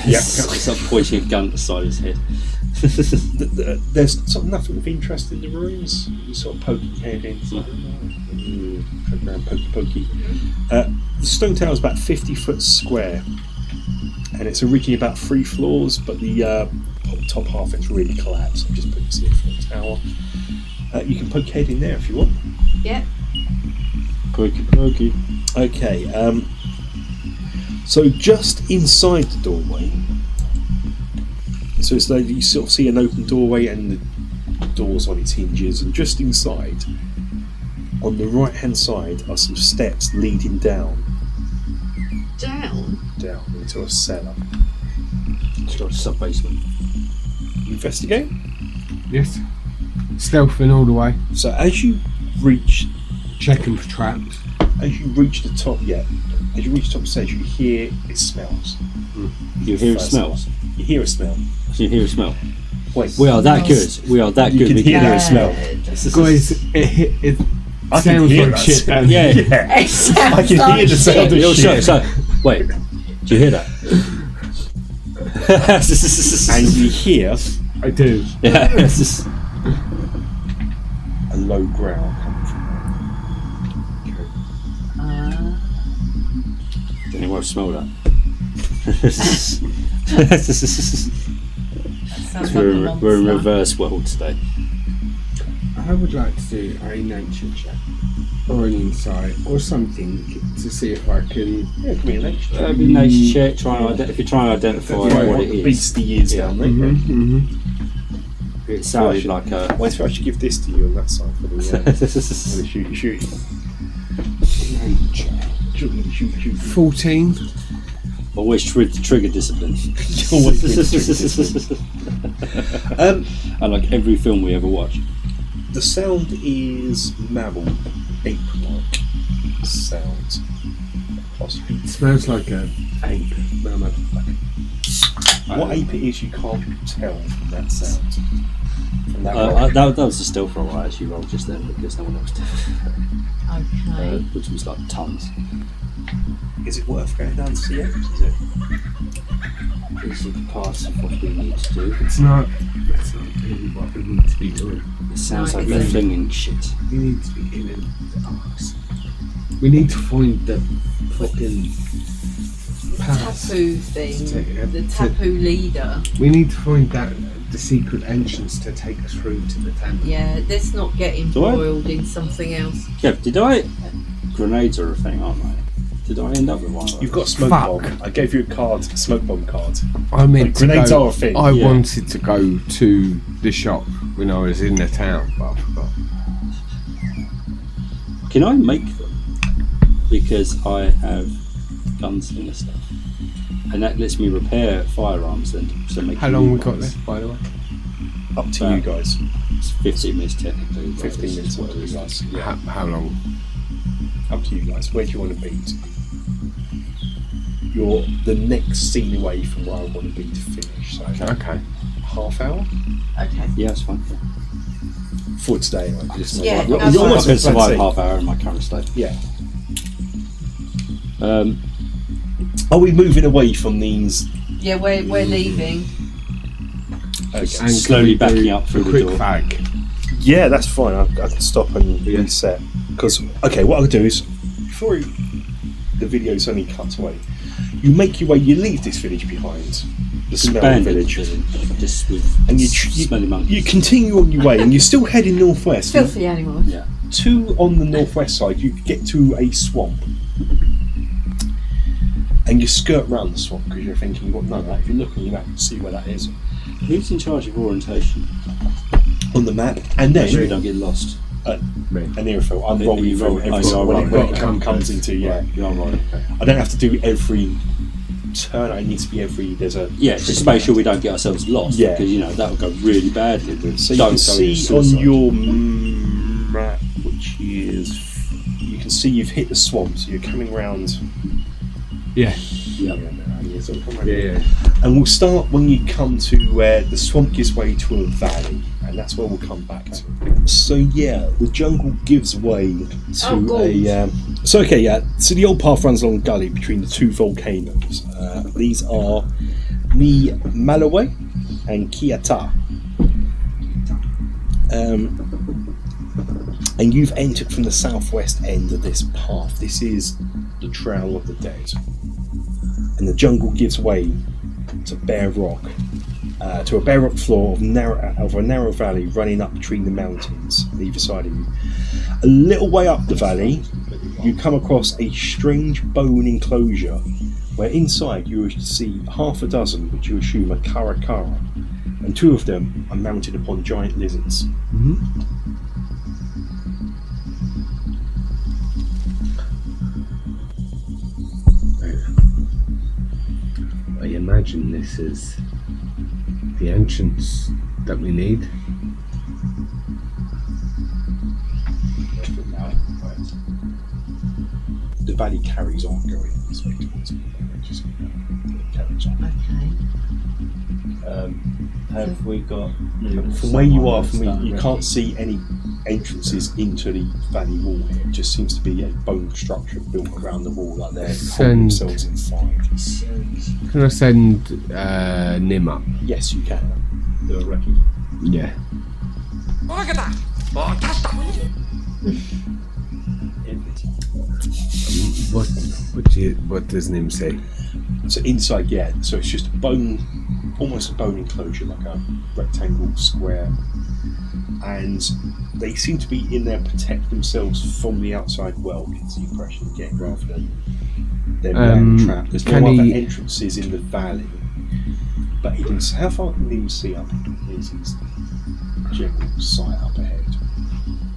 Yeah. stop pointing a gun at the side of his head. there's sort of nothing of interest in the ruins. You sort of poking your head in, poking around, pokey. The stone tower is about 50 foot square, and it's originally about 3 floors, but the top half it's really collapsed. I'm just putting this here for the tower. You can poke your head in there if you want. Yeah. Pokey. Okay, so just inside the doorway, so it's like you sort of see an open doorway and the door's on its hinges, and just inside, on the right hand side, are some steps leading down Down. into a cellar. It's got a sub basement. Investigate. Yes. Stealthing all the way, So as you reach checking for traps. the top, as you reach the top of the stairs, you hear it smells. You hear a First smell. You hear a smell. You hear a smell. Wait, We are that good. We are that You good. can We hear can the smell. Guys, it I can sounds hear like that. shit. And Yeah. It sounds I can like hear the sound shit. of So, shit. wait. Do you hear that? And you hear I do. Yeah. It's just- a low growl coming from Don't even want to smell that. Sounds like a we're in monster. reverse world today. I would like to do a nature check or an insight or something to see if I can. Yeah, it can be an nature check. That'd be nature check. If you're trying to identify What what it the is. beastie is down there. It sounded like a. Why do I should give this to you on that side for the shoot. Shoot. 14. Always trigger discipline. Always with trigger discipline. Unlike every film we ever watch. The sound is mammal, ape-like sound. Possibly. It smells like a ape. Mammoth. What ape it is, you can't tell from that sound. From that That was a stealth roll I actually rolled just then because no one else did. Okay. Which was like tons. Is it worth going down to see apes? Is it? It's a part of what we need to do. It's not really what we need to be doing. It sounds like Right, they're it's- flinging shit. We need to be killing the dogs. We need to find the fucking palace. Tapu thing. To- The to- tapu leader. We need to find the secret entrance to take us through to the temple. Yeah, let's not get Do I? embroiled in something else. Kev, did I? Grenades are a thing, aren't they? Did I end up with one of those? You've got a smoke Fuck. bomb. I gave you a card, a smoke bomb card. I meant Like, to grenades go, are a thing. I Yeah. wanted to go to the shop when I was in the town, but I forgot. Can I make them? Because I have gunslinger stuff. And that lets me repair firearms then. So make How long new we got ones. left, by the way? Up to you guys. It's 15 minutes technically. 15 minutes up to you guys. Yeah. How long? Up to you guys. Where do you want to be? You're the next scene away from where I want to be to finish. So Okay. half hour Okay. Yeah, it's fine. for today. Anyway. Just Yeah, you're that's fine. I almost can at survive plenty. half hour in my current state. Yeah. Are we moving away from these? Yeah, we're leaving. Okay. And Slowly can we backing do up through a the quick door. fag. Yeah, that's fine. I can stop and Yeah. reset. Because, okay, what I'll do is, before the video's only cut away, you make your way, you leave this village behind, the smelly Abandoned village, just with and smelly monkeys. you continue on your way, and you're still heading northwest. Filthy animals. Yeah. On the northwest side, you get to a swamp. And you skirt round the swamp because you're thinking, well, no, if you look on your map, you see where that is Who's in charge of orientation? on the map. And Make sure you then don't get lost. an aerophil. I'm You rolling roll- through every oh, time you're when rolling. it comes into Right, you're right. Okay. I don't have to do every turn. I need to be there's a Yeah, just to make sure we don't get ourselves lost. Yeah. Because that would go really badly. So you can see on your map, which is you can see you've hit the swamp. So you're coming round. Yeah. Yeah. So come around here. Yeah. And we'll start when you come to where the swamp gives way to a valley, and that's where we'll come back to. So yeah, the jungle gives way to So the old path runs along a gully between the two volcanoes. These are Ni Malawe and Kiata. And you've entered from the southwest end of this path. This is the Trail of the Dead. And the jungle gives way to bare rock, to a bare rock floor of a narrow valley running up between the mountains on either side of you. A little way up the valley, you come across a strange bone enclosure, where inside you see half a dozen, which you assume are karakara, and 2 of them are mounted upon giant lizards. I imagine this is the entrance that we need. The valley carries on going this way towards me. It carries on. Okay. Have we got... From where you are, you can't see any entrances into the valley wall here. It just seems to be a bone structure built around the wall, like they're holding themselves inside. Can I send Nim up? Yes, you can. Do a recce. Yeah. What does Nim say? So inside, so it's just a bone, almost a bone enclosure, like a rectangle square, and they seem to be in there protect themselves from the outside world. It's the impression you get rather than them being trapped. There's no other entrances in the valley, but he can. How far can he see up? Is his general sight up ahead?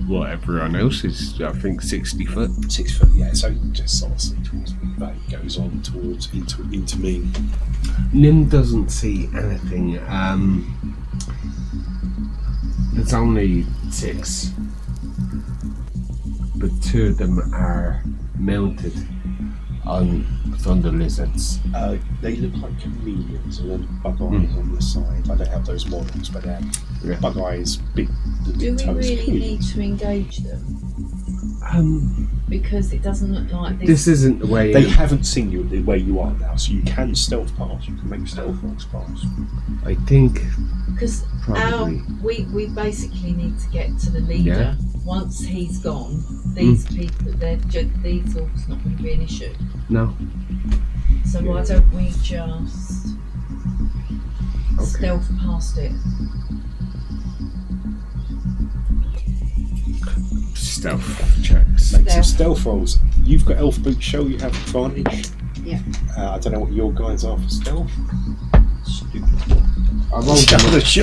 Well, everyone else is, I think, 60 foot. 6 foot, yeah. So just sort of see towards me. The valley goes on towards into me. Nim doesn't see anything. There's only 6, but 2 of them are mounted on thunder lizards. They look like chameleons, and then bug eyes on the side. I don't have those models, but bug eyes, big. Do we toes. really need to engage them? Because it doesn't look like this. This isn't the way. They haven't seen you the way you are now, so you can stealth pass. You can make stealth rolls pass. I think Because probably. we basically need to get to the leader. Yeah. Once he's gone, these people, these orcs not going to be an issue. No. So why don't we just stealth past it? Stealth checks. Make some stealth rolls. You've got elf boots, show you have advantage. Yeah. I don't know what your guys are for stealth. Stupid. I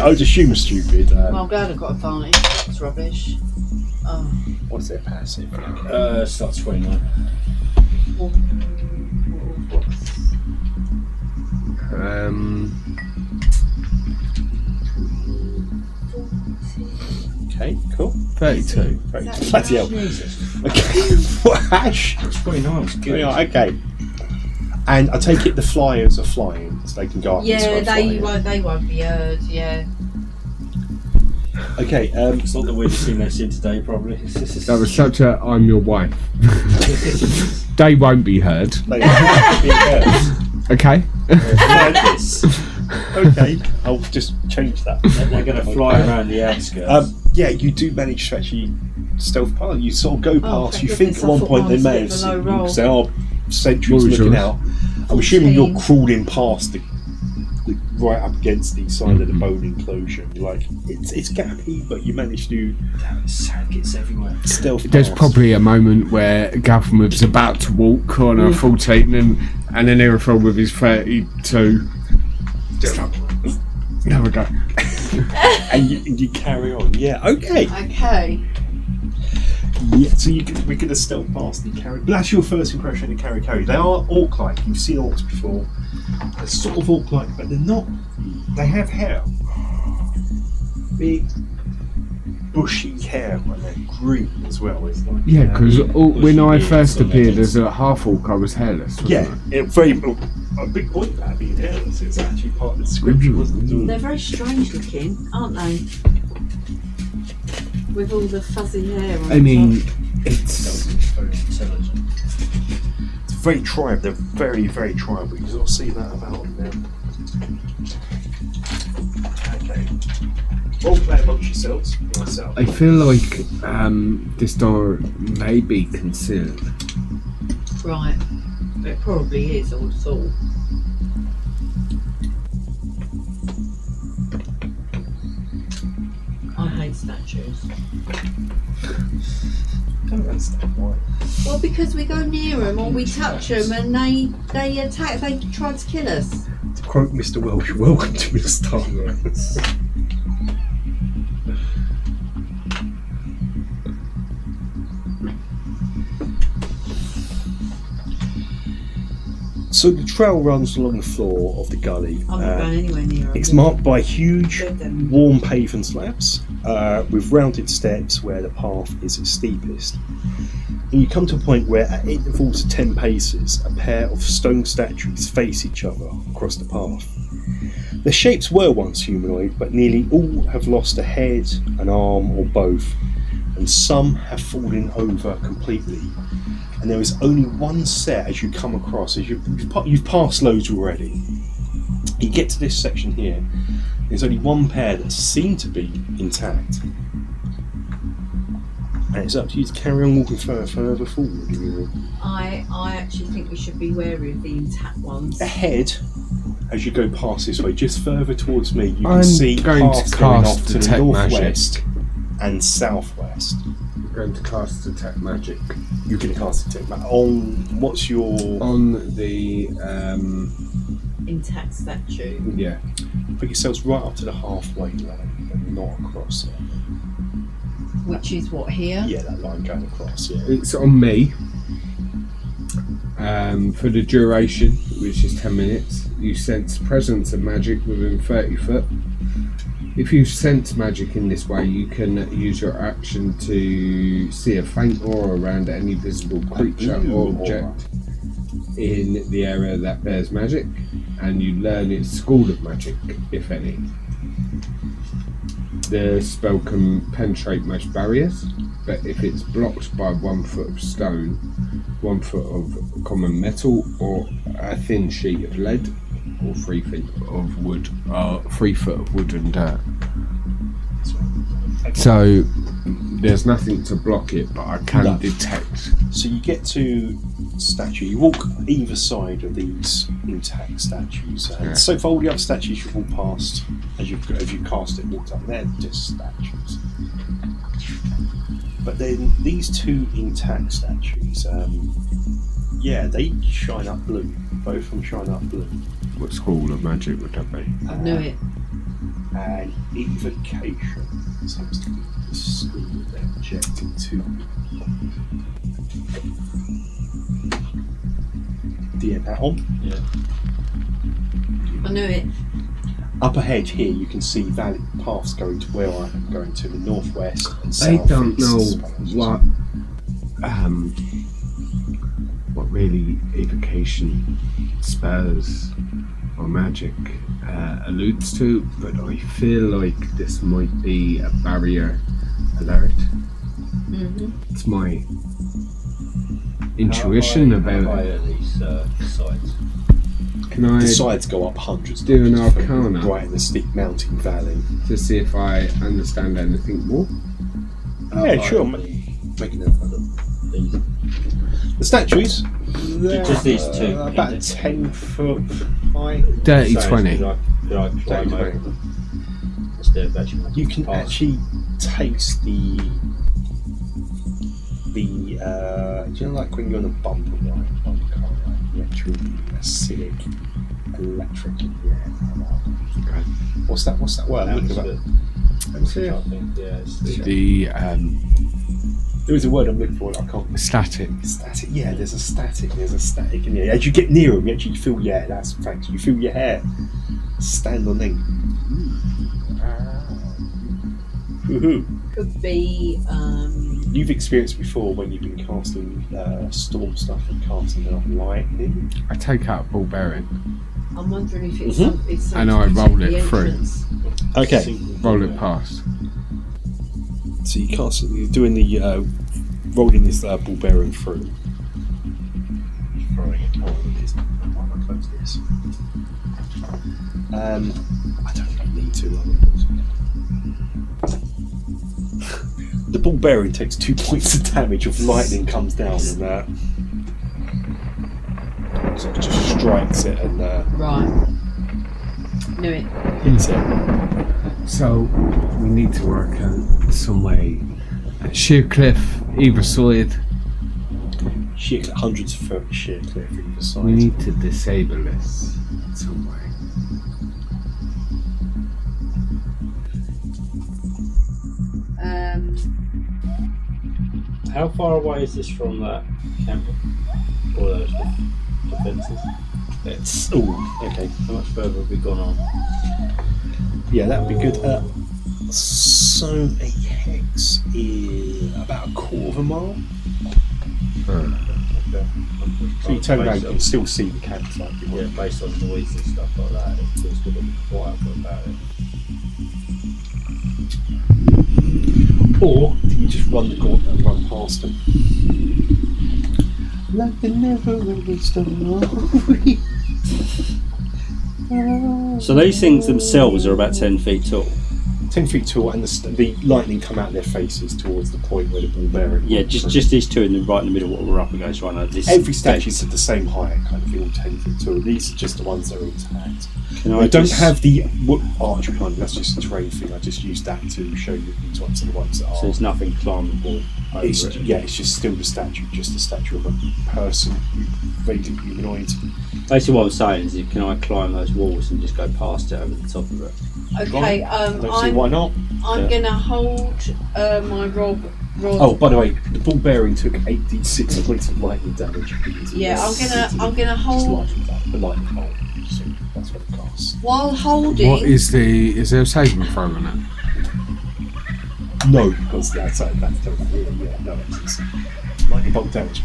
would assume stupid. Well, glad I got advantage. It's rubbish. Oh. What's their passive? Starts 29. Okay, cool. 32. Bloody hell. Okay, what hash? It's 29. It's good. Yeah, okay. And I take it the flyers are flying, so they can go up this way. They won't be heard. Yeah. Okay. It's not the weirdest thing they've seen today, probably. That was such a I'm your wife. They won't be heard. They won't be heard. Okay. Like this. Okay, I'll just change that. They're going to fly around the outskirts. Yeah, you do manage to actually stealth past. You sort of go past. thank you think goodness, at I one thought point mine they was may a have bit of a seen low you roll. because there are sentries What was looking yours? out. I'm assuming 14. you're crawling past the right up against the side of the bone enclosure. Like it's gappy, but you manage to It's everywhere. stealth. There's past. probably a moment where Gavin was about to walk on a 14 and an aerophone with his 32. There we go. and you carry on. Yeah. Okay. Okay. Yeah, so we're going to stealth past the carry. But that's your first impression of carry. They are orc-like. You've seen orcs before. They're sort of orc-like, but they're not. They have hair. Big, bushy hair, but they're green as well. It's like, Yeah, because when I bushy first beards, appeared so as a half orc, I was hairless. Wasn't a big point about being hairless. It's actually part of the description, wasn't it? They're very strange looking, aren't they? With all the fuzzy hair on I mean, top. it's very intelligent. It's very tribal. They're very, very tribal. You sort of see that about them. Okay. Role play amongst yourselves. Myself. I feel like this door may be concealed. Right. It probably is, I would have thought. I hate statues. I don't understand why. Well, because we go near them or we touch them and they attack, they try to kill us. To quote Mr. Welsh, welcome to Mystara. So the trail runs along the floor of the gully. I'm not going anywhere near them. It's marked by huge, Good then. warm paving slabs with rounded steps where the path is its steepest. And you come to a point where, at intervals of 10 paces, a pair of stone statues face each other across the path. Their shapes were once humanoid, but nearly all have lost a head, an arm, or both, and some have fallen over completely. And there is only one set as you come across, as you've passed loads already. You get to this section here, there's only one pair that seem to be intact. And it's up to you to carry on walking further forward. I actually think we should be wary of the intact ones. Ahead, as you go past this way, just further towards me, you can I'm see going paths to going cast off to the Detect northwest and southwest. I'm going to cast Detect Magic You can cast it on. What's your? on the Intact statue. yeah. Put yourselves right up to the halfway line and not across it. Which is what here? Yeah, that line going across. Yeah. It's on me. For the duration, which is 10 minutes, you sense presence of magic within 30 foot. If you sense magic in this way, you can use your action to see a faint aura around any visible creature or object in the area that bears magic, and you learn its school of magic, if any. The spell can penetrate most barriers, but if it's blocked by 1 foot of stone, 1 foot of common metal, or a thin sheet of lead, or 3 feet of wood, 3 foot of wood and dirt. So there's nothing to block it, but I can No. detect. So you get to statue. You walk either side of these intact statues. Yeah. So for all the other statues you walk past, as you cast it, walked up, they're just statues. But then these two intact statues, yeah, they shine up blue. Both of them shine up blue. What school of magic would that be? I knew it. And evocation seems to be the school that they're projecting to. Do you have that on? Yeah. I knew it. Up ahead here, you can see valley paths going to where I'm going to the northwest and I southeast. don't know I suppose. what really evocation spells or magic alludes to, but I feel like this might be a barrier alert. Mm-hmm. It's my intuition How about high it. are these sides? Can I The sides go up hundreds of do an meters from arcana? right in the steep mountain valley. to see if I understand anything more? Yeah, high sure. are Making a these? The statues, they're Just these two. about 10 foot high. Dirty So, 20. Could I climb Dirty over 20. them? Instead of actually making You can paths? actually taste the do you know, like when you're on a bumper ride, the actual acidic electric in the air. Okay. What's that word? I'm looking That's at it. Let's see. I think, yeah, it's the, The There is a word I'm looking for. I can't. Static. Static. Yeah, there's a static. There's a static in here. As you get near them, you actually feel. Yeah, that's facts. You feel your hair stand on end. Could be. You've experienced before when you've been casting storm stuff and casting out lightning. I take out a ball bearing I'm wondering if it's Mhm. it's and I something roll to the it through. entrance. Okay. Roll it past. So you cast. You're doing the rolling this ball bearing through. Throwing it. Oh, it is. Why am I close to this? I don't really need to. The ball bearing takes 2 points of damage if lightning comes down and so it just strikes it and Right. Knew it. hits it. So we need to work out some way. Sheer cliff, either side. Sheer cliff, hundreds of foot sheer cliff either side. We need to disable this some way. How far away is this from that camp? Or those defences? It's okay. How much further have we gone on? Yeah, that would be good. So a hex is about a quarter of a mile. Okay. So you turn around, you can still see the campsite. Yeah, based on noise and stuff like that, it feels good to be quiet about it. Or do you just run the gauntlet and run past them? Like the never ending story. So these things themselves are about 10 feet tall. 10 feet tall, and the lightning come out their faces towards the point where the ball bearing. Yeah, just these two right in the middle, what we're up against right now. This Every statue's at the same height, kind of all 10 feet tall. These are just the ones that are intact. Can I don't have the arch behind. That's just a terrain thing. I just used that to show you these ones are the ones that are. So there's nothing climbable over It's, it. yeah, it's just still the statue, just the statue of a person, vaguely humanoid. Basically what I'm saying is, can I climb those walls and just go past it over the top of it? Okay. I don't see why not. I'm Yeah. gonna hold my rod. Oh, by the way, the ball bearing took 86 points of lightning damage. Yeah, I'm gonna Just hold the lightning bolt. So that's what it costs. while holding. What is there a saving throw on it? No, because that's yeah, no, it's lightning bolt damage.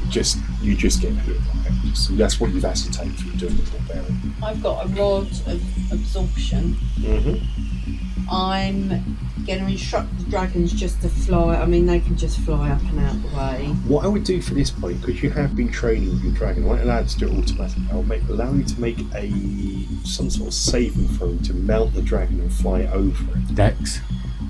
You just get hit. Right? So that's what you've ascertained if you're doing the ball bearing. I've got a rod of absorption. Mm-hmm. I'm going to instruct the dragons just to fly. I mean, they can just fly up and out the way. What I would do for this point, because you have been training with your dragon, I won't allow it to do it automatically. I'll allow you to make some sort of saving throw to mount the dragon and fly over it. Dex.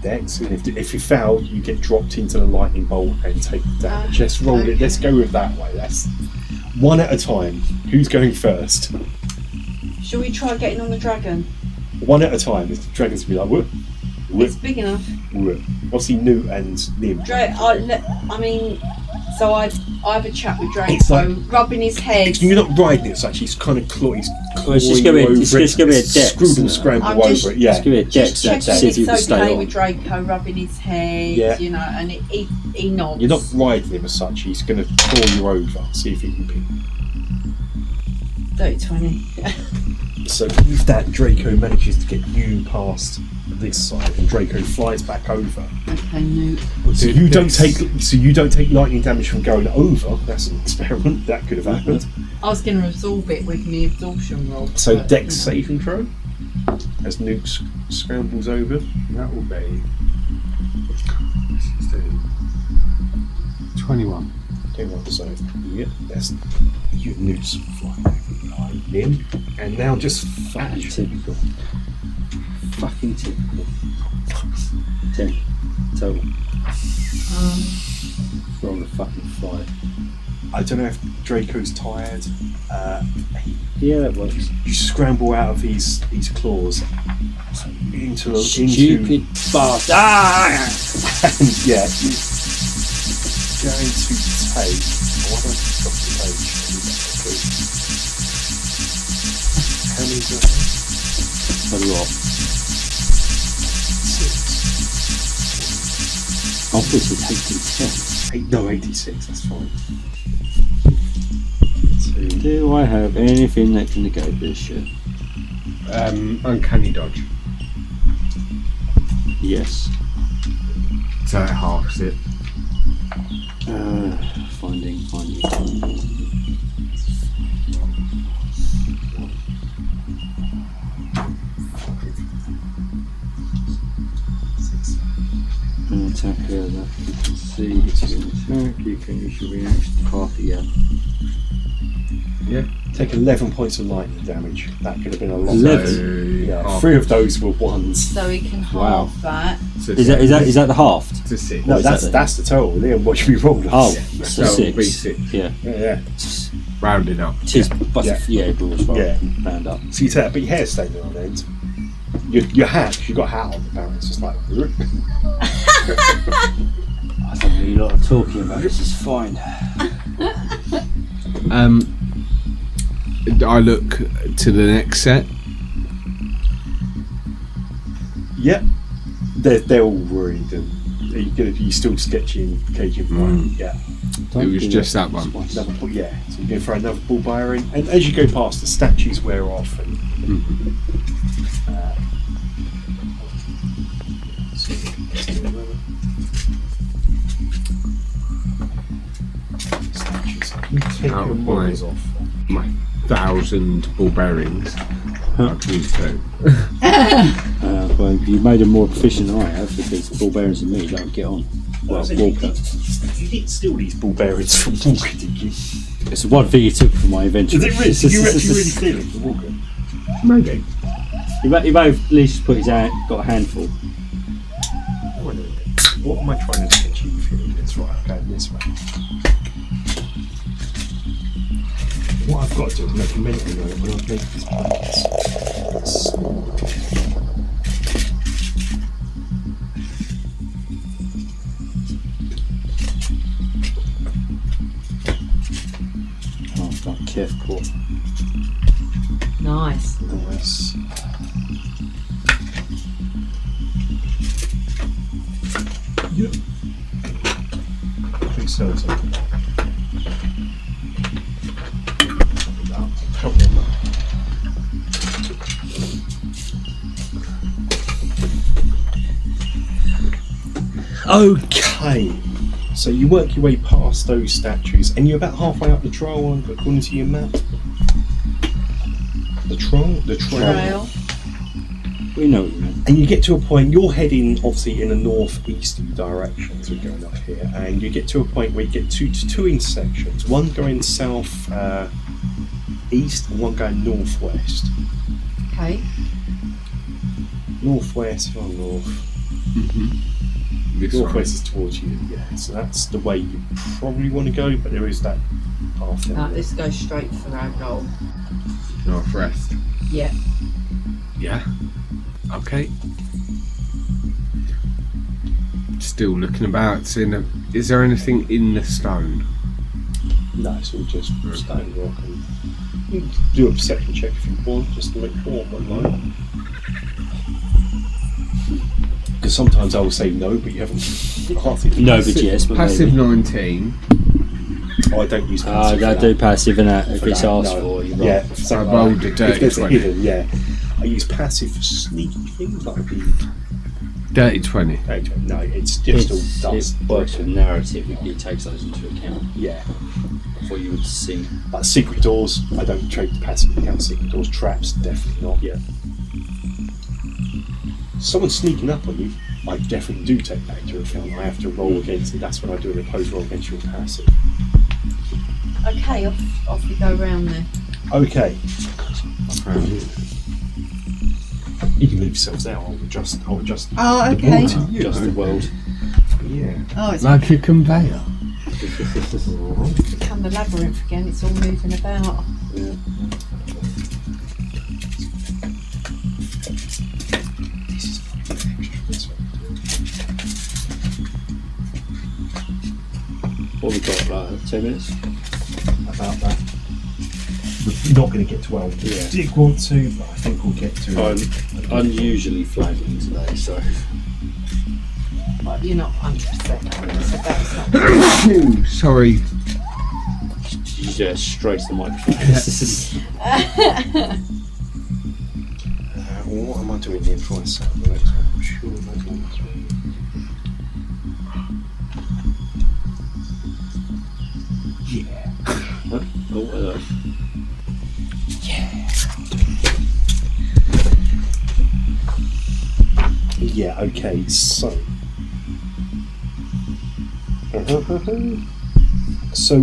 Dex, and if you fail, you get dropped into the lightning bolt and take the damage. Let's roll it. Let's go with that way. That's one at a time. Who's going first? Shall we try getting on the dragon? One at a time. The dragon's gonna be like, whoop, whoop, It's big enough. whoop. Obviously, Newt and Nim. So I have a chat with Draco, It's like- rubbing his head. You're not riding it, so actually, he's kind of clawing. Well, it's just gonna be a dex, Screwed and isn't it? scramble I'm over just- it. Yeah. Just give me a dex Just to checking see if you can it's stay okay on. with Draco, rubbing his head, Yeah. you know, and he nods. You're not riding him as such. He's going to claw you over. See if he can pick. Dirty 20. So with that, Draco manages to get you past this side, and Draco flies back over. Okay, Newt. So you don't take lightning damage from going over. That's an experiment that could have happened. I was going to absorb it with my absorption roll. So but, Dex you know. saving throw as Nuke scrambles over. That will be 16. 21. Okay, well, so yep, that's you Nuke's flying behind him, and now just flash. Typical. Fucking typical. 10 total. We're on the fucking fly. I don't know if Draco's tired. Yeah, that works. You scramble out of his claws into Stupid bastard. Ah! and yeah, he's going to take. Why don't you stop the page? How many does that? Tell you what. 6. I thought it would take 10. 86, that's fine. Do I have anything that can negate this shit? Uncanny dodge. Yes. So it halves it. Finding. An attacker that you can see hits you an attack, you can use your reaction half Yeah. Take 11 points of lightning damage. That could have been a lot. 11? Yeah, half 3 of those were ones. So he can halve Wow. that. to Is that the halved? to 6. No, What is that that's the total. Liam, what should we roll? Oh, So so it'll be 6. 6. Yeah. Yeah. Rounded up. Tis, but yeah, it was well. Yeah. Round up. So you take that, but your hair's staying on end. Your hat, you've got a hat on, apparently. It's just like. I don't really know what I'm talking about. This is fine. I look to the next set. Yep. They're all ruined. And are you still sketching caging fire? Yeah. It was just that one. Another ball, yeah. So you're going to throw another ball bearer in. And as you go past, the statues wear off. And, statues. You take Out your of models my- off. My 1,000 ball bearings. I've used 2. Well, you made them more proficient than I have because ball bearings and me don't get on. Well, Walker. You didn't steal these ball bearings from Walker, did you? It's the one thing you took from my inventory. Is it really? Did you actually really steal them from Walker? Maybe. He may have at least put his hand, got a handful. What am I trying to achieve here? It's right, I'm going this way. What I've got to do is make a mental note when I make these points. Oh, fuck, careful. Nice. Nice. Yep. Please sell something. Help me on that. Okay, so you work your way past those statues, and you're about halfway up the trail, according to your map. The trail. We know what you mean. And you get to a point, you're heading obviously in a northeasterly direction as we're going up here, and you get to a point where you get two intersections, one going south east and one going northwest. Okay. Northwest or north. This Northwest is towards you, yeah. So that's the way you probably want to go, but there is that path there. Let's go straight for our goal. Northwest. Yeah. Yeah. Okay. Still looking about, seeing is there anything in the stone? No, it's all just stone rock. And you can do a perception check if you want, just to make sure one line. Because sometimes I will say no, but you haven't. No, but yes, but Passive maybe. 19. Oh, I don't use I passive. for do that. passive in that if For it's that, asked no. for. You Yeah, roll. so I rolled a if dirty there's a 20. hidden, yeah. I use passive for sneaky things like the. Dirty 20. No, it's just all dust. It works with narrative. It takes those into account. Yeah, What you would see. like secret doors. I don't trade the passive account. Secret doors, traps, definitely not. Yeah. Someone sneaking up on you, I definitely do take that into account. I have to roll against it. That's when I do an opposed roll against your passive. Okay, off we go round there. Okay. You can leave yourselves there. I'll adjust. Oh, the okay. wall to you. Just the world. Yeah. Oh, it's Like a conveyor. become the labyrinth again. It's all moving about. Yeah. This is extra. This one. What we got? Like 2 minutes. About that. We're not going to get to 12. Yeah. Did want to, but I think we'll get to I'm unusually flagging today, so But you're not 100%. So that's not. Phew, sorry. You do it straight to the microphone. What am I doing here before I set the next one? I'm sure that's one. Yeah. Huh? Oh, hello. Yeah, okay, so.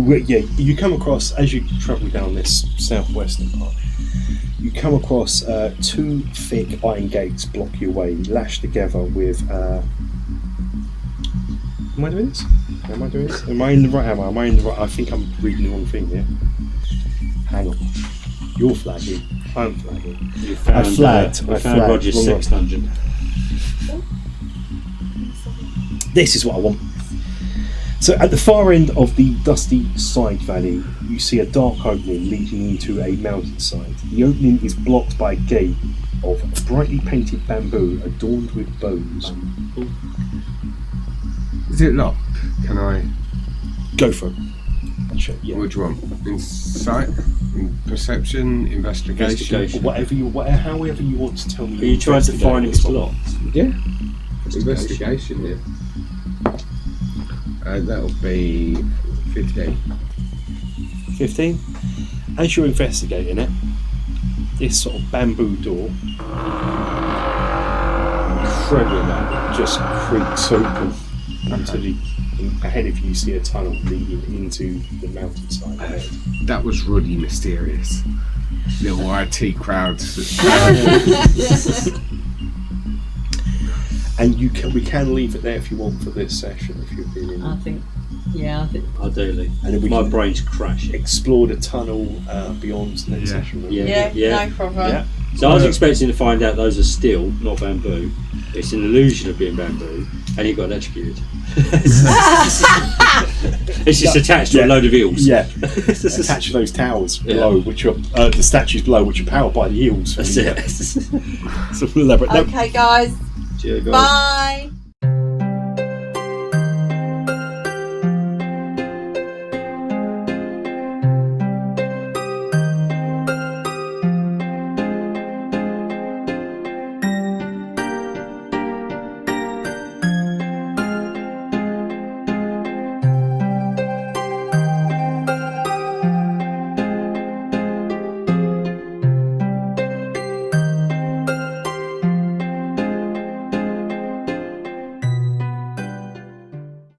Yeah, you come across, as you travel down this southwestern part, you come across two thick iron gates block your way, lashed together with. Am I doing this? Am I doing this? Am I in the right? Am I in the right? I think I'm reading the wrong thing here. Hang on. You're flagging. I'm flagging. You found, I flagged. I found Roger's Wrong sex one. dungeon. This is what I want. So at the far end of the dusty side valley, you see a dark opening leading into a mountainside. The opening is blocked by a gate of brightly painted bamboo adorned with bows. Is it locked? Can I? Go for it. Check, yeah. What do you want? Insight? Perception? Investigation? However you want to tell me. Are you trying to find if it's blocked? Yeah. Investigation, yeah. That'll be 15. 15. As you're investigating it, this sort of bamboo door, incredibly loud, just creaks open into the. Ahead of you, see a tunnel leading into the mountainside ahead. That was Ruddy Mysterious. Little IT crowd. And we can leave it there if you want for this session, if you're feeling. I think. Ideally. And then we My can brain's crashing. explore the tunnel beyond next Yeah. session. Yeah. No problem. Yeah. So I was expecting to find out those are steel, not bamboo. It's an illusion of being bamboo, and you got electrocuted. It's just attached to a load of eels. Yeah. Attach those towers below, which are the statues below, which are powered by the eels. That's it. So elaborate. Okay, guys. Cheers, guys. Bye.